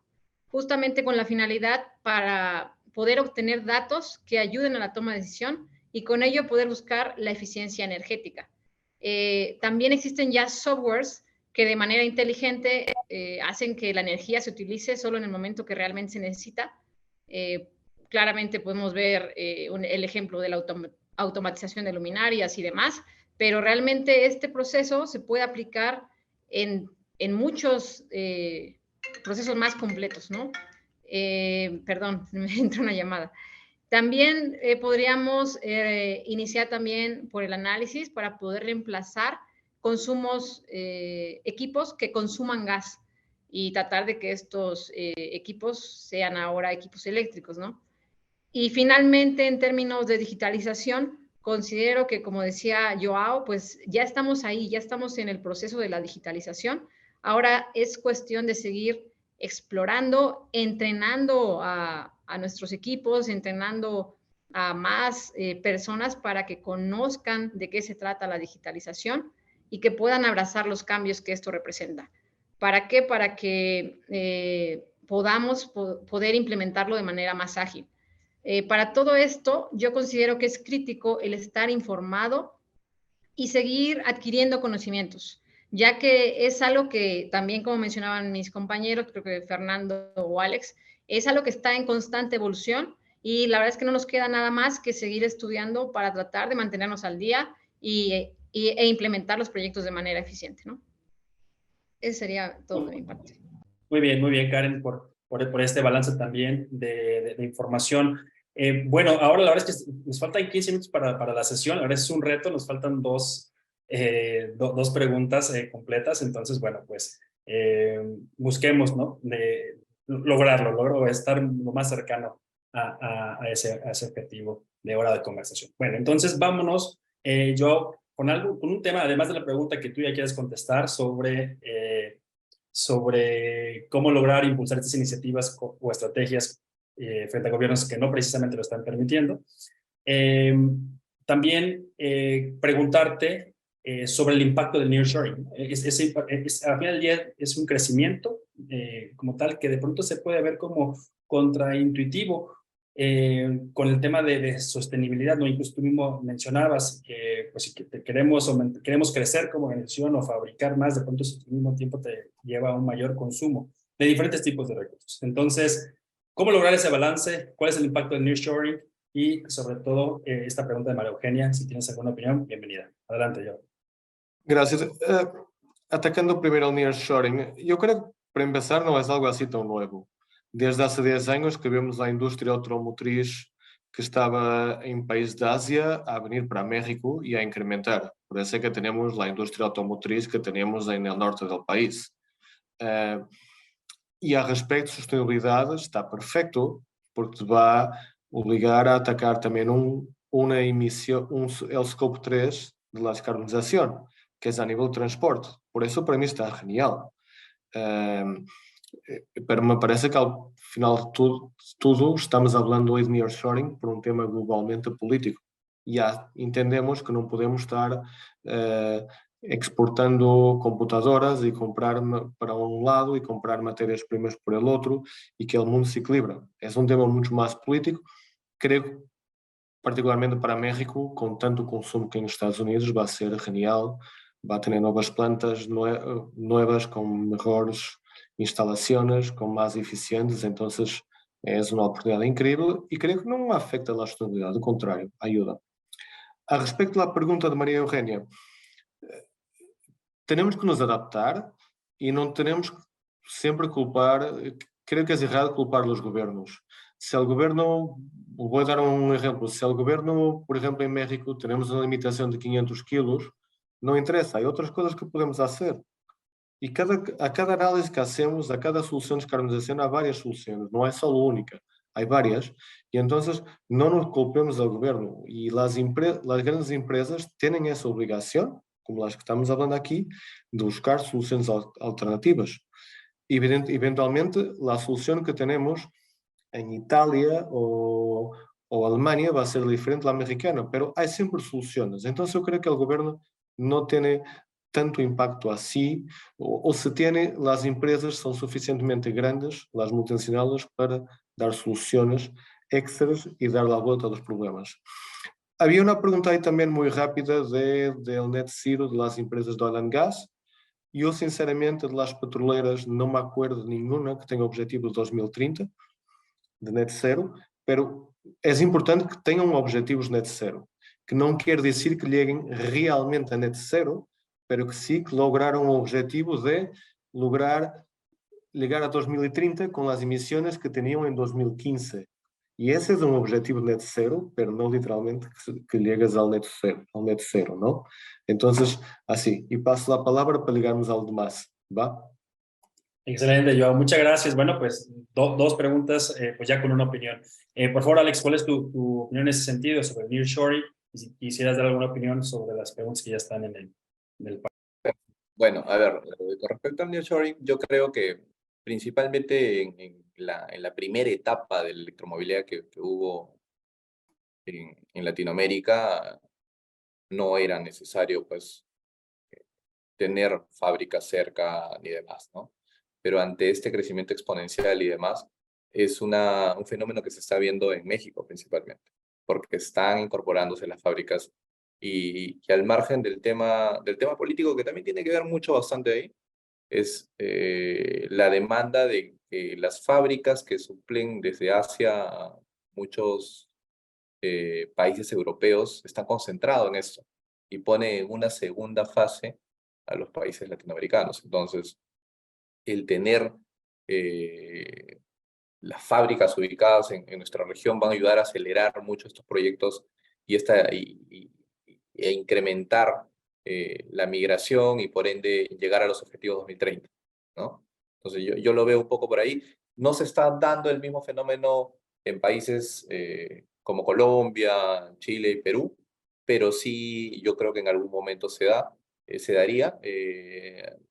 justamente con la finalidad para poder obtener datos que ayuden a la toma de decisión y con ello poder buscar la eficiencia energética. También existen ya softwares que de manera inteligente hacen que la energía se utilice solo en el momento que realmente se necesita. Claramente podemos ver el ejemplo de la automatización de luminarias y demás, pero realmente este proceso se puede aplicar en muchos procesos más completos, ¿no? Perdón, me entra una llamada. También podríamos iniciar también por el análisis para poder reemplazar equipos que consuman gas y tratar de que estos equipos sean ahora equipos eléctricos, ¿no? Y finalmente, en términos de digitalización, considero que, como decía Joao, pues ya estamos ahí, ya estamos en el proceso de la digitalización. Ahora es cuestión de seguir explorando, entrenando a nuestros equipos, entrenando a más personas para que conozcan de qué se trata la digitalización y que puedan abrazar los cambios que esto representa. ¿Para qué? Para que podamos poder implementarlo de manera más ágil. Para todo esto, yo considero que es crítico el estar informado y seguir adquiriendo conocimientos, ya que es algo que también, como mencionaban mis compañeros, creo que Fernando o Alex, es algo que está en constante evolución y la verdad es que no nos queda nada más que seguir estudiando para tratar de mantenernos al día e implementar los proyectos de manera eficiente, ¿no? Ese sería todo de mi parte. Muy bien, Karen, por este balance también de información. Bueno, ahora la verdad es que nos faltan 15 minutos para la sesión. La verdad es un reto, nos faltan dos preguntas completas. Entonces, bueno, pues busquemos, ¿no? De logro estar lo más cercano a ese objetivo de hora de conversación. Bueno, entonces vámonos, yo con un tema, además de la pregunta que tú ya quieres contestar sobre cómo lograr impulsar estas iniciativas o estrategias frente a gobiernos que no precisamente lo están permitiendo. También preguntarte sobre el impacto del nearshoring. Al final del día es un crecimiento como tal que de pronto se puede ver como contraintuitivo con el tema de sostenibilidad, ¿no? Incluso tú mismo mencionabas que pues, si queremos crecer como organización o fabricar más, de pronto eso al mismo tiempo te lleva a un mayor consumo de diferentes tipos de recursos. Entonces, ¿cómo lograr ese balance? ¿Cuál es el impacto del nearshoring? Y sobre todo, esta pregunta de María Eugenia, si tienes alguna opinión, bienvenida. Adelante, yo. Gracias. Atacando primero el nearshoring, yo creo que para empezar no es algo así tão nuevo. Desde hace 10 años que vemos a indústria automotriz que estaba en países de Asia a venir para México y a incrementar. Por eso es que tenemos la industria automotriz que tenemos en el norte del país. E a respeito de sustentabilidade está perfeito, porque te vai obrigar a atacar também uma emissão, el scope 3 de la descarbonización, que es a nível de transporte. Por eso para mí está genial. Pero me parece que ao final de tudo estamos falando hoje de nearshoring por um tema globalmente político. E entendemos que não podemos estar exportando computadoras e comprar para um lado e comprar matérias-primas por el outro e que o mundo se equilibra. É um tema muito mais político. Creio, particularmente para México, com tanto consumo que nos Estados Unidos, vai ser genial. Vai ter novas plantas novas com melhores instalaciones, con más eficientes, entonces es una oportunidad increíble y creo que no afecta la sostenibilidad, al contrario, ayuda. A respecto de la pregunta de María Eugenia, tenemos que nos adaptar y no tenemos que siempre culpar creo que es errado culpar los gobiernos. Si el gobierno, voy a dar un ejemplo, si el gobierno, por ejemplo, en México tenemos una limitación de 500 kilos, no interesa, hay otras cosas que podemos hacer. Y a cada análisis que hacemos, a cada solución de descarbonización, hay varias soluciones, no hay solo única, hay varias. Y entonces no nos culpemos del gobierno. Y las grandes empresas tienen esa obligación, como las que estamos hablando aquí, de buscar soluciones alternativas. Eventualmente, la solución que tenemos en Italia o Alemania va a ser diferente a la americana, pero hay siempre soluciones. Entonces yo creo que el gobierno no tiene tanto impacto así, o se tiene, las empresas son suficientemente grandes, las multinacionales, para dar soluciones extras y dar la vuelta a los problemas. Había una pregunta ahí también muy rápida del net zero de las empresas de oil and gas. Yo, sinceramente, de las petroleras no me acuerdo de ninguna que tenha objetivo de 2030, de net zero, pero é importante que tenham objetivos net zero, que não quer dizer que cheguem realmente a net zero, pero que sim que lograram o objetivo de lograr llegar a 2030 com as emissões que tinham em 2015. E esse é um objetivo net zero, pero não literalmente que llegas ao net zero, não? Então, assim, e passo a palavra para ligarmos ao demais, ¿va? Excelente, Joao. Muchas gracias. Bueno, pues dos preguntas, pues ya con una opinión. Por favor, Alex, ¿cuál es tu opinión en ese sentido sobre el nearshoring? Y si quisieras dar alguna opinión sobre las preguntas que ya están en el Bueno, a ver, con respecto al nearshoring, yo creo que principalmente en la primera etapa de la electromovilidad que hubo en Latinoamérica, no era necesario, pues, tener fábricas cerca ni demás, ¿no? Pero ante este crecimiento exponencial y demás, es un fenómeno que se está viendo en México principalmente, porque están incorporándose las fábricas y al margen del tema político, que también tiene que ver mucho bastante ahí, es la demanda de que las fábricas que suplen desde Asia a muchos países europeos están concentrados en esto y pone en una segunda fase a los países latinoamericanos. Entonces, el tener las fábricas ubicadas en nuestra región van a ayudar a acelerar mucho estos proyectos e incrementar la migración y por ende llegar a los objetivos 2030, ¿no? Entonces yo lo veo un poco por ahí. No se está dando el mismo fenómeno en países como Colombia, Chile y Perú, pero sí yo creo que en algún momento se daría.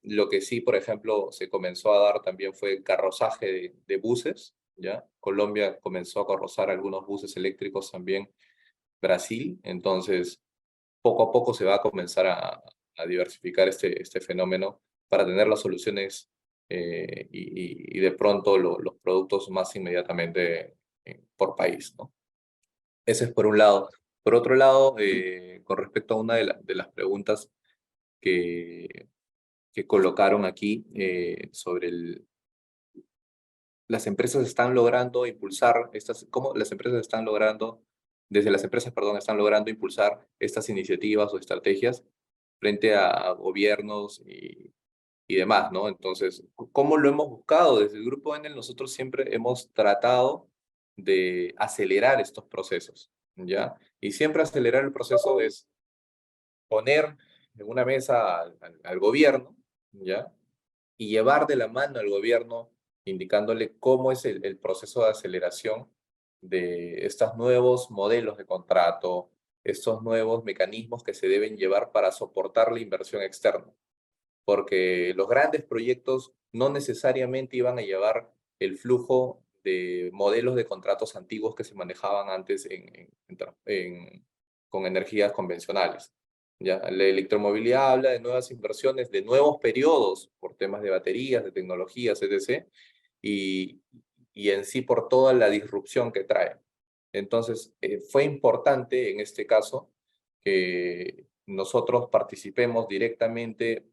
Lo que sí, por ejemplo, se comenzó a dar también fue el carrozaje de buses, ¿ya? Colombia comenzó a carrozar algunos buses eléctricos también, Brasil, entonces poco a poco se va a comenzar a diversificar este fenómeno para tener las soluciones y de pronto los productos más inmediatamente por país, ¿no? Ese es por un lado. Por otro lado, con respecto a una de las preguntas que colocaron aquí sobre las empresas están logrando impulsar cómo las empresas están logrando, desde las empresas, perdón, están logrando impulsar estas iniciativas o estrategias frente a gobiernos y demás, ¿no? Entonces, ¿cómo lo hemos buscado? Desde el Grupo Enel nosotros siempre hemos tratado de acelerar estos procesos, ¿ya? Y siempre acelerar el proceso es poner en una mesa al gobierno, ¿ya? Y llevar de la mano al gobierno indicándole cómo es el proceso de aceleración de estos nuevos modelos de contrato, estos nuevos mecanismos que se deben llevar para soportar la inversión externa. Porque los grandes proyectos no necesariamente iban a llevar el flujo de modelos de contratos antiguos que se manejaban antes con energías convencionales. ¿Ya? La electromovilidad habla de nuevas inversiones, de nuevos periodos por temas de baterías, de tecnologías, etc. Y en sí por toda la disrupción que trae. Entonces, fue importante en este caso que nosotros participemos directamente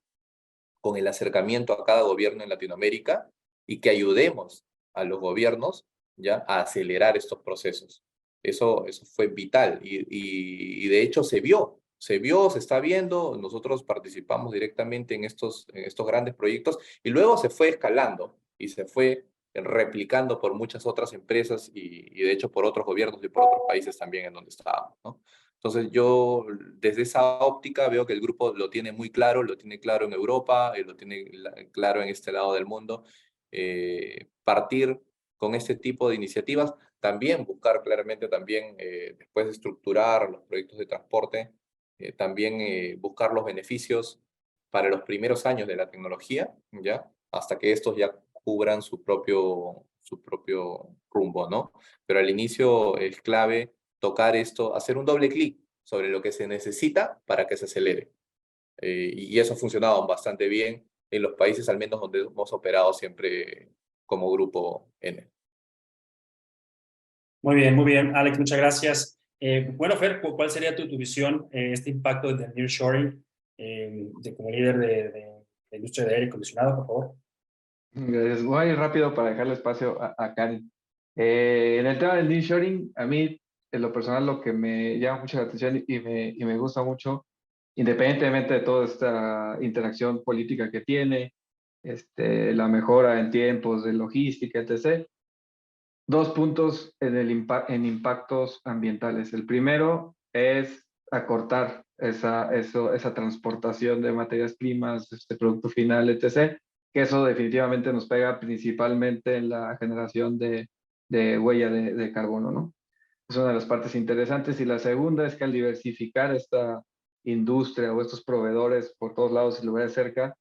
con el acercamiento a cada gobierno en Latinoamérica y que ayudemos a los gobiernos ya a acelerar estos procesos. Eso fue vital y de hecho se está viendo, nosotros participamos directamente en estos grandes proyectos y luego se fue escalando y se fue replicando por muchas otras empresas y de hecho por otros gobiernos y por otros países también en donde estábamos, ¿no? Entonces yo desde esa óptica veo que el grupo lo tiene muy claro, lo tiene claro en Europa, lo tiene claro en este lado del mundo. Partir con este tipo de iniciativas, también buscar claramente también, después de estructurar los proyectos de transporte, también buscar los beneficios para los primeros años de la tecnología, ¿ya? Hasta que estos ya cubran su propio rumbo, ¿no? Pero al inicio es clave tocar esto, hacer un doble clic sobre lo que se necesita para que se acelere. Y eso ha funcionado bastante bien en los países al menos donde hemos operado siempre como grupo N. Muy bien, Alex, muchas gracias. Bueno, Fer, ¿cuál sería tu visión, este impacto del nearshoring, como líder de la industria de aire acondicionado, por favor? Gracias. Voy a ir rápido para dejarle espacio a Karen. En el tema del nearshoring, a mí, en lo personal, lo que me llama mucho la atención y me gusta mucho, independientemente de toda esta interacción política que tiene, la mejora en tiempos de logística, etc., dos puntos en impactos ambientales. El primero es acortar esa transportación de materias primas, producto final, etc., que eso definitivamente nos pega principalmente en la generación de huella de carbono, ¿no? Es una de las partes interesantes. Y la segunda es que al diversificar esta industria o estos proveedores por todos lados y lugares cerca,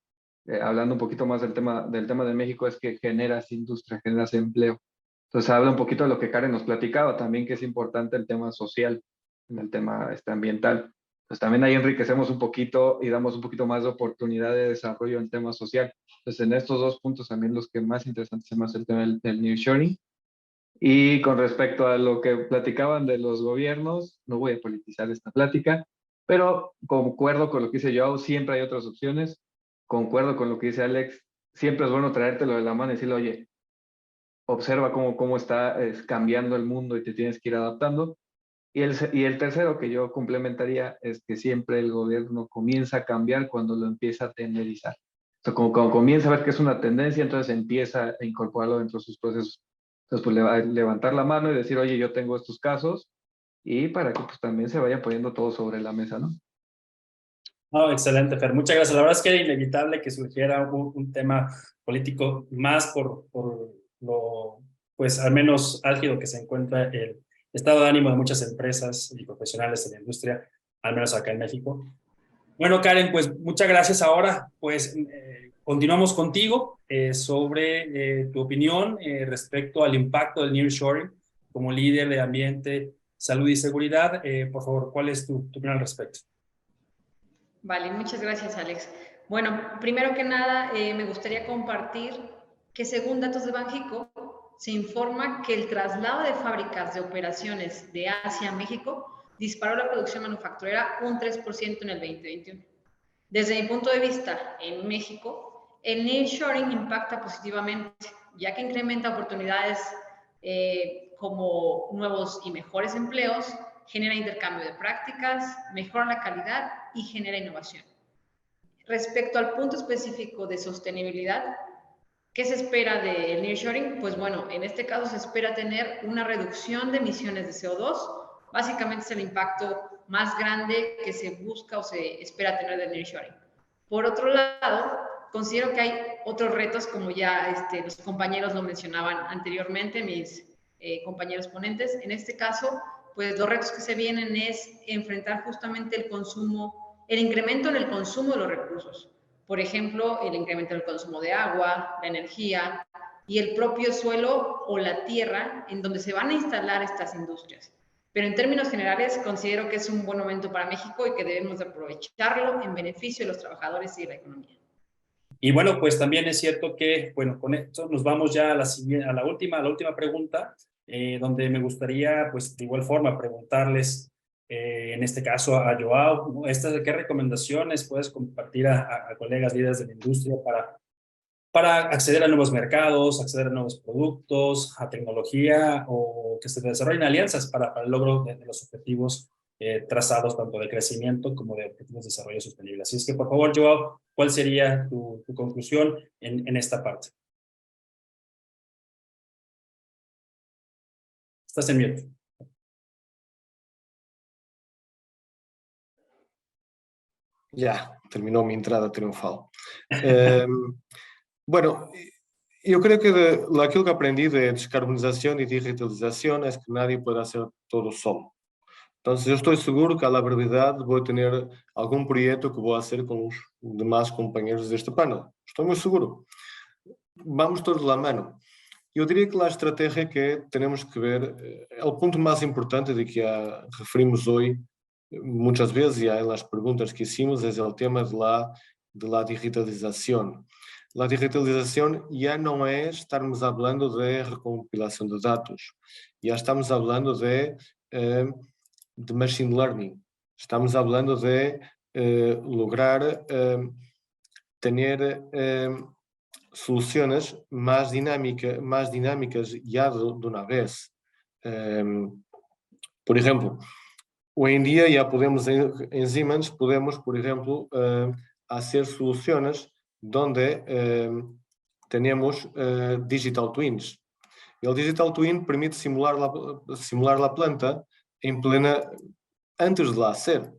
hablando un poquito más del tema de México, es que generas industria, generas empleo. Entonces habla un poquito de lo que Karen nos platicaba también, que es importante el tema social, en el tema ambiental. Pues también ahí enriquecemos un poquito y damos un poquito más de oportunidad de desarrollo en tema social. Entonces en estos dos puntos también los que más interesantes se me hace el tema del nearshoring. Y con respecto a lo que platicaban de los gobiernos, no voy a politizar esta plática, pero concuerdo con lo que dice Joao, siempre hay otras opciones. Concuerdo con lo que dice Alex, siempre es bueno traértelo de la mano y decirle, oye, observa cómo está cambiando el mundo y te tienes que ir adaptando. Y el tercero que yo complementaría es que siempre el gobierno comienza a cambiar cuando lo empieza a tenderizar. O sea, como comienza a ver que es una tendencia, entonces empieza a incorporarlo dentro de sus procesos. Entonces, pues levantar la mano y decir, oye, yo tengo estos casos, y para que pues, también se vaya poniendo todo sobre la mesa, ¿no? Oh, excelente, Fer. Muchas gracias. La verdad es que era inevitable que surgiera un tema político más por lo, pues, al menos álgido que se encuentra el estado de ánimo de muchas empresas y profesionales en la industria, al menos acá en México. Bueno, Karen, pues muchas gracias. Ahora, pues continuamos contigo sobre tu opinión respecto al impacto del nearshoring como líder de ambiente, salud y seguridad. Por favor, ¿cuál es tu opinión al respecto? Vale, muchas gracias, Alex. Bueno, primero que nada, me gustaría compartir que según datos de Banxico, se informa que el traslado de fábricas de operaciones de Asia a México disparó la producción manufacturera un 3% en el 2021. Desde mi punto de vista, en México, el nearshoring impacta positivamente, ya que incrementa oportunidades como nuevos y mejores empleos, genera intercambio de prácticas, mejora la calidad y genera innovación. Respecto al punto específico de sostenibilidad, ¿qué se espera del nearshoring? Pues bueno, en este caso se espera tener una reducción de emisiones de CO2. Básicamente es el impacto más grande que se busca o se espera tener del nearshoring. Por otro lado, considero que hay otros retos, como ya los compañeros lo mencionaban anteriormente, mis compañeros ponentes. En este caso, pues los retos que se vienen es enfrentar justamente el consumo, el incremento en el consumo de los recursos. Por ejemplo, el incremento en el consumo de agua, la energía y el propio suelo o la tierra en donde se van a instalar estas industrias. Pero en términos generales, considero que es un buen momento para México y que debemos de aprovecharlo en beneficio de los trabajadores y de la economía. Y bueno, pues también es cierto que, bueno, con esto nos vamos ya a la última pregunta, donde me gustaría, pues de igual forma, preguntarles, en este caso a Joao, ¿no? ¿Qué recomendaciones puedes compartir a colegas líderes de la industria para acceder a nuevos mercados, acceder a nuevos productos, a tecnología o que se desarrollen alianzas para el logro de los objetivos trazados tanto de crecimiento como de objetivos de desarrollo sostenible? Así es que, por favor, Joao, ¿cuál sería tu conclusión en esta parte? Estás en mute. Ya, terminou mi entrada triunfal. Bueno, eu creio que aquilo que aprendi de descarbonização e digitalização é que nadie pode hacer todo solo. Entonces, eu estou seguro que a la brevedad vou ter algum projeto que vou fazer com os demais companheiros deste panel. Estou muito seguro. Vamos todos la mano. Eu diria que a estratégia que temos que ver, é o ponto mais importante de que referimos hoje muitas vezes, e aí as perguntas que hicimos, é o tema de la digitalização. A digitalização já não é estarmos falando de recompilação de dados, já estamos falando de machine learning, estamos falando de lograr ter soluções mais dinâmicas já de uma vez. Por exemplo, hoje em dia já podemos, em Siemens, podemos, por exemplo, fazer soluções onde temos digital twins. O digital twin permite simular a planta antes de lá ser.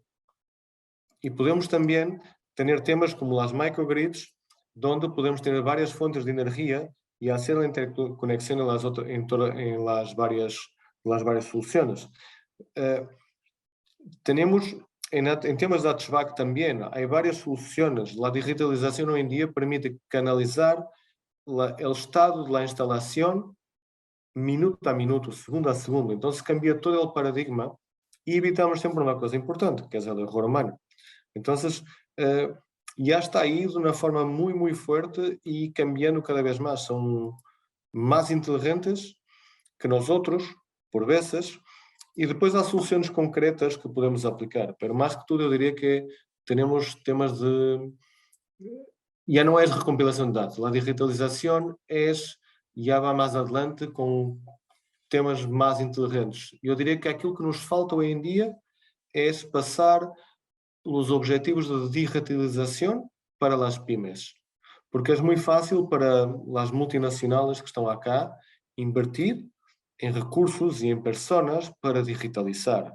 E podemos também ter temas como as microgrids, onde podemos ter várias fontes de energia e fazer a interconexión em las várias soluções. Temos em temas de HVAC também, há várias soluções. A digitalização hoje em dia permite canalizar o estado da instalação minuto a minuto, segundo a segundo. Então se cambia todo o paradigma e evitamos sempre uma coisa importante, que é o erro humano. Então já está aí de uma forma muito forte e cambiando cada vez mais. São mais inteligentes que nós outros, por vezes, e depois há soluções concretas que podemos aplicar. Mas mais que tudo eu diria que temos temas de... Já não é recompilação de dados. A digitalização já vai mais adiante com temas mais inteligentes. Eu diria que aquilo que nos falta hoje em dia é passar os objetivos de digitalização para as pymes. Porque é muito fácil para as multinacionais que estão acá invertir em recursos e em pessoas para digitalizar.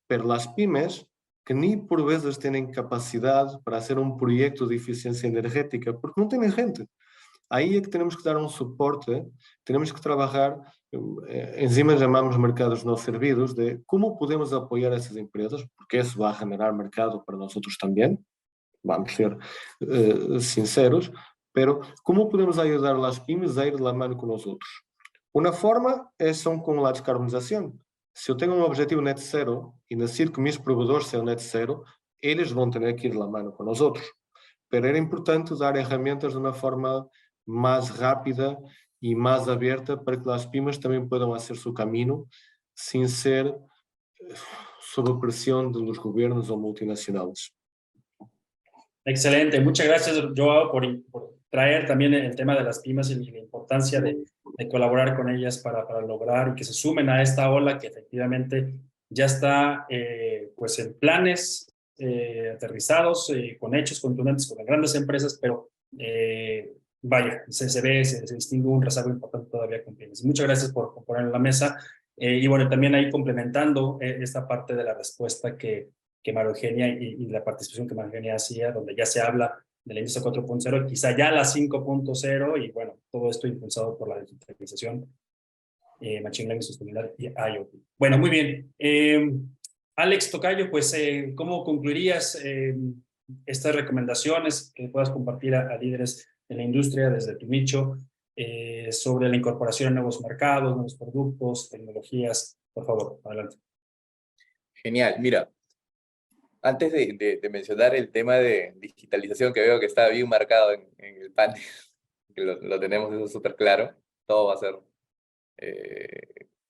Pero as pymes, que nem por vezes têm capacidade para fazer um projeto de eficiência energética, porque não têm gente. Aí é que temos que dar um suporte, temos que trabalhar, em cima chamamos mercados não servidos, de como podemos apoiar essas empresas, porque isso vai generar mercado para nós outros também, vamos ser sinceros, pero como podemos ajudar as pymes a ir de la mano com nós outros? Uma forma são com a descarbonização. Se eu tenho um objetivo net zero e decido que meus provedores sejam net zero, eles vão ter que ir de la mano com nós outros. Pero era importante dar ferramentas de uma forma mais rápida e mais aberta para que as pymes também possam fazer seu caminho sem ser sob a pressão dos governos ou multinacionais. Excelente, muchas gracias, Joao, por traer también el tema de las pymes y la importancia de colaborar con ellas para lograr y que se sumen a esta ola que efectivamente ya está pues en planes aterrizados, con hechos contundentes con las grandes empresas, pero vaya, se distingue un rezago importante todavía con pymes. Muchas gracias por poner en la mesa y bueno, también ahí complementando esta parte de la respuesta que María Eugenia y la participación que María Eugenia hacía, donde ya se habla de la industria 4.0, quizá ya la 5.0, y bueno, todo esto impulsado por la digitalización, Machine Learning, sostenibilidad y IoT. Bueno, muy bien. Alex Tocayo, pues, ¿cómo concluirías estas recomendaciones que puedas compartir a líderes en la industria desde tu nicho sobre la incorporación a nuevos mercados, nuevos productos, tecnologías? Por favor, adelante. Genial, mira. Antes de mencionar el tema de digitalización, que veo que está bien marcado en el panel, que lo tenemos eso súper claro, todo va a ser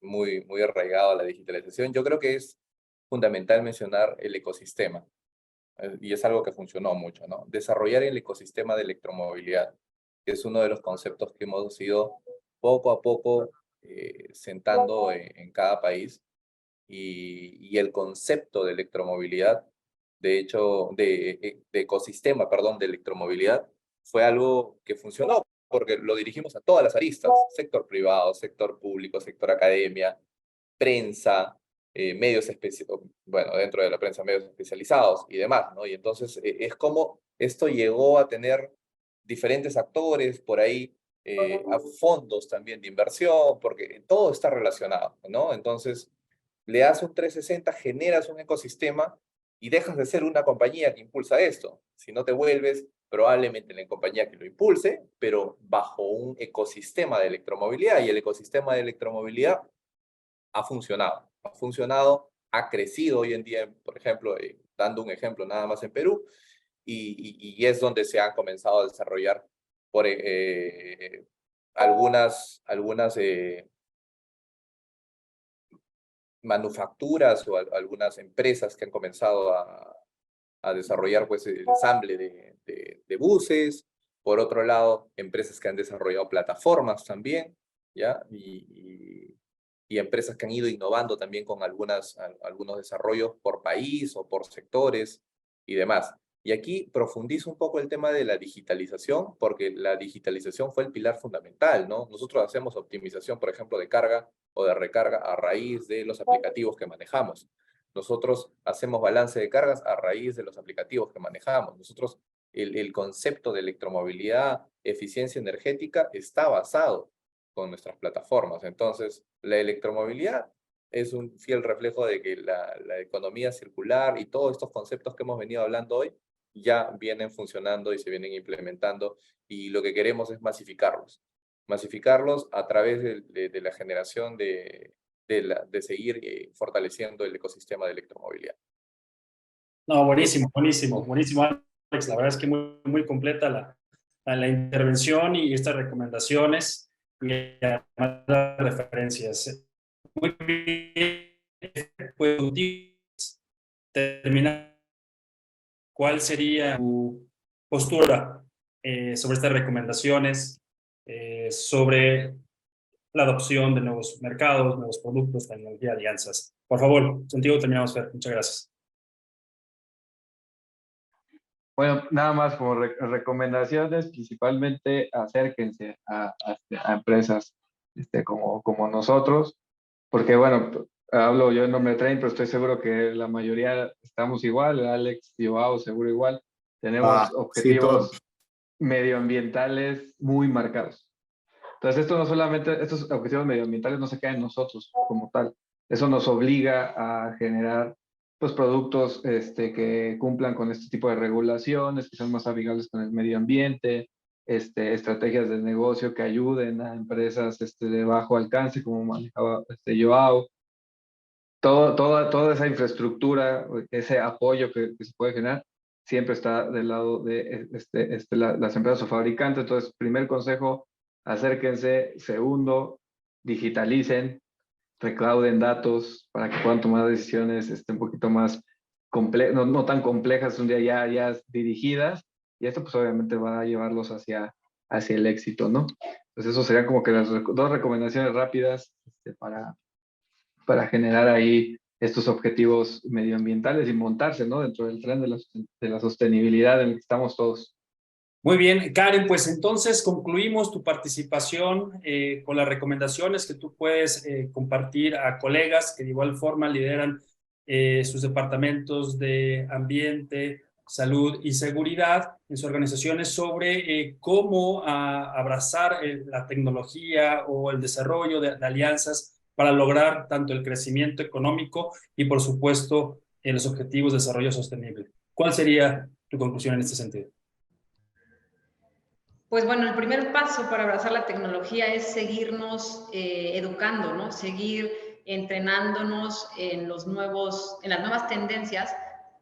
muy arraigado a la digitalización. Yo creo que es fundamental mencionar el ecosistema, y es algo que funcionó mucho, ¿no? Desarrollar el ecosistema de electromovilidad, que es uno de los conceptos que hemos ido poco a poco sentando en cada país, y el concepto de electromovilidad, de hecho, de ecosistema, perdón, de electromovilidad, fue algo que funcionó, porque lo dirigimos a todas las aristas, sector privado, sector público, sector academia, prensa, bueno, dentro de la prensa, medios especializados y demás, ¿no? Y entonces es como esto llegó a tener diferentes actores por ahí, a fondos también de inversión, porque todo está relacionado, ¿no? Entonces, le das un 360, generas un ecosistema y dejas de ser una compañía que impulsa esto. Si no te vuelves probablemente la compañía que lo impulse, pero bajo un ecosistema de electromovilidad, y el ecosistema de electromovilidad ha funcionado, ha crecido hoy en día, por ejemplo, dando un ejemplo nada más en Perú, y es donde se han comenzado a desarrollar por algunas manufacturas o algunas empresas que han comenzado a desarrollar pues el ensamble de buses. Por otro lado, empresas que han desarrollado plataformas también, ¿ya? Y empresas que han ido innovando también con algunos desarrollos por país o por sectores y demás. Y aquí profundizo un poco el tema de la digitalización, porque la digitalización fue el pilar fundamental, ¿no? Nosotros hacemos optimización, por ejemplo, de carga o de recarga a raíz de los aplicativos que manejamos. Nosotros hacemos balance de cargas a raíz de los aplicativos que manejamos. Nosotros, el concepto de electromovilidad, eficiencia energética, está basado con nuestras plataformas. Entonces, la electromovilidad es un fiel reflejo de que la economía circular y todos estos conceptos que hemos venido hablando hoy ya vienen funcionando y se vienen implementando, y lo que queremos es masificarlos a través de la generación de seguir fortaleciendo el ecosistema de electromovilidad. No, buenísimo, buenísimo, buenísimo, Alex. La verdad es que muy, muy completa la intervención y estas recomendaciones y además las referencias. Muy bien, pues terminar. ¿Cuál sería tu postura sobre estas recomendaciones, sobre la adopción de nuevos mercados, nuevos productos, tecnología, alianzas? Por favor, contigo terminamos, Fer. Muchas gracias. Bueno, nada más como recomendaciones, principalmente acérquense a empresas como nosotros, porque bueno, hablo yo en nombre de Train, pero estoy seguro que la mayoría estamos igual, Alex y Joao seguro igual, tenemos objetivos medioambientales muy marcados. Entonces, estos objetivos medioambientales no se quedan en nosotros como tal. Eso nos obliga a generar pues, productos que cumplan con este tipo de regulaciones, que sean más amigables con el medio ambiente, estrategias de negocio que ayuden a empresas de bajo alcance, como manejaba Joao. Toda esa infraestructura, ese apoyo que se puede generar, siempre está del lado de las empresas o fabricantes. Entonces, primer consejo, acérquense. Segundo, digitalicen, recauden datos para que puedan tomar decisiones un poquito más no tan complejas, un día ya dirigidas, y esto pues obviamente va a llevarlos hacia el éxito, ¿no? Entonces, eso serían como que las dos recomendaciones rápidas para generar ahí estos objetivos medioambientales y montarse, ¿no? Dentro del tren de la sostenibilidad en el que estamos todos. Muy bien, Karen, pues entonces concluimos tu participación con las recomendaciones que tú puedes compartir a colegas que de igual forma lideran sus departamentos de ambiente, salud y seguridad en sus organizaciones sobre cómo abrazar la tecnología o el desarrollo de alianzas para lograr tanto el crecimiento económico y, por supuesto, los objetivos de desarrollo sostenible. ¿Cuál sería tu conclusión en este sentido? Pues bueno, el primer paso para abrazar la tecnología es seguirnos educando, ¿no? Seguir entrenándonos en las nuevas tendencias.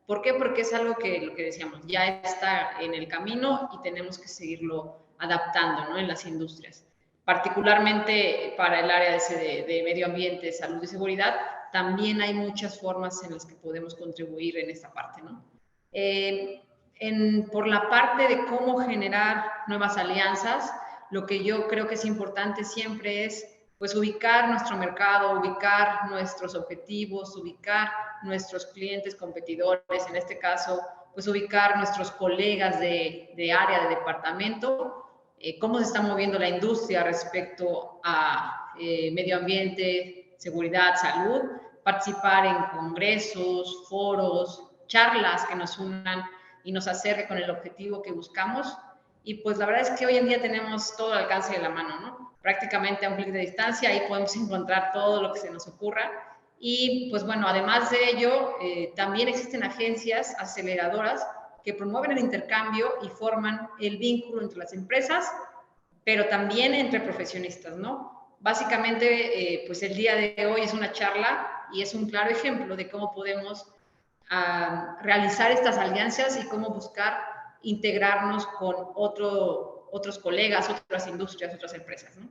¿Por qué? Porque es algo que, lo que decíamos, ya está en el camino y tenemos que seguirlo adaptando, ¿no? En las industrias. Particularmente para el área de medio ambiente, salud y seguridad, también hay muchas formas en las que podemos contribuir en esta parte, ¿no? Por la parte de cómo generar nuevas alianzas, lo que yo creo que es importante siempre es pues ubicar nuestro mercado, ubicar nuestros objetivos, ubicar nuestros clientes competidores, en este caso, pues ubicar nuestros colegas de área, de departamento, cómo se está moviendo la industria respecto a medio ambiente, seguridad, salud, participar en congresos, foros, charlas que nos unan y nos acerquen con el objetivo que buscamos. Y pues la verdad es que hoy en día tenemos todo al alcance de la mano, ¿no? Prácticamente a un clic de distancia, ahí podemos encontrar todo lo que se nos ocurra. Y pues bueno, además de ello, también existen agencias aceleradoras que promueven el intercambio y forman el vínculo entre las empresas, pero también entre profesionistas, ¿no? Básicamente, pues el día de hoy es una charla y es un claro ejemplo de cómo podemos realizar estas alianzas y cómo buscar integrarnos con otros colegas, otras industrias, otras empresas, ¿no?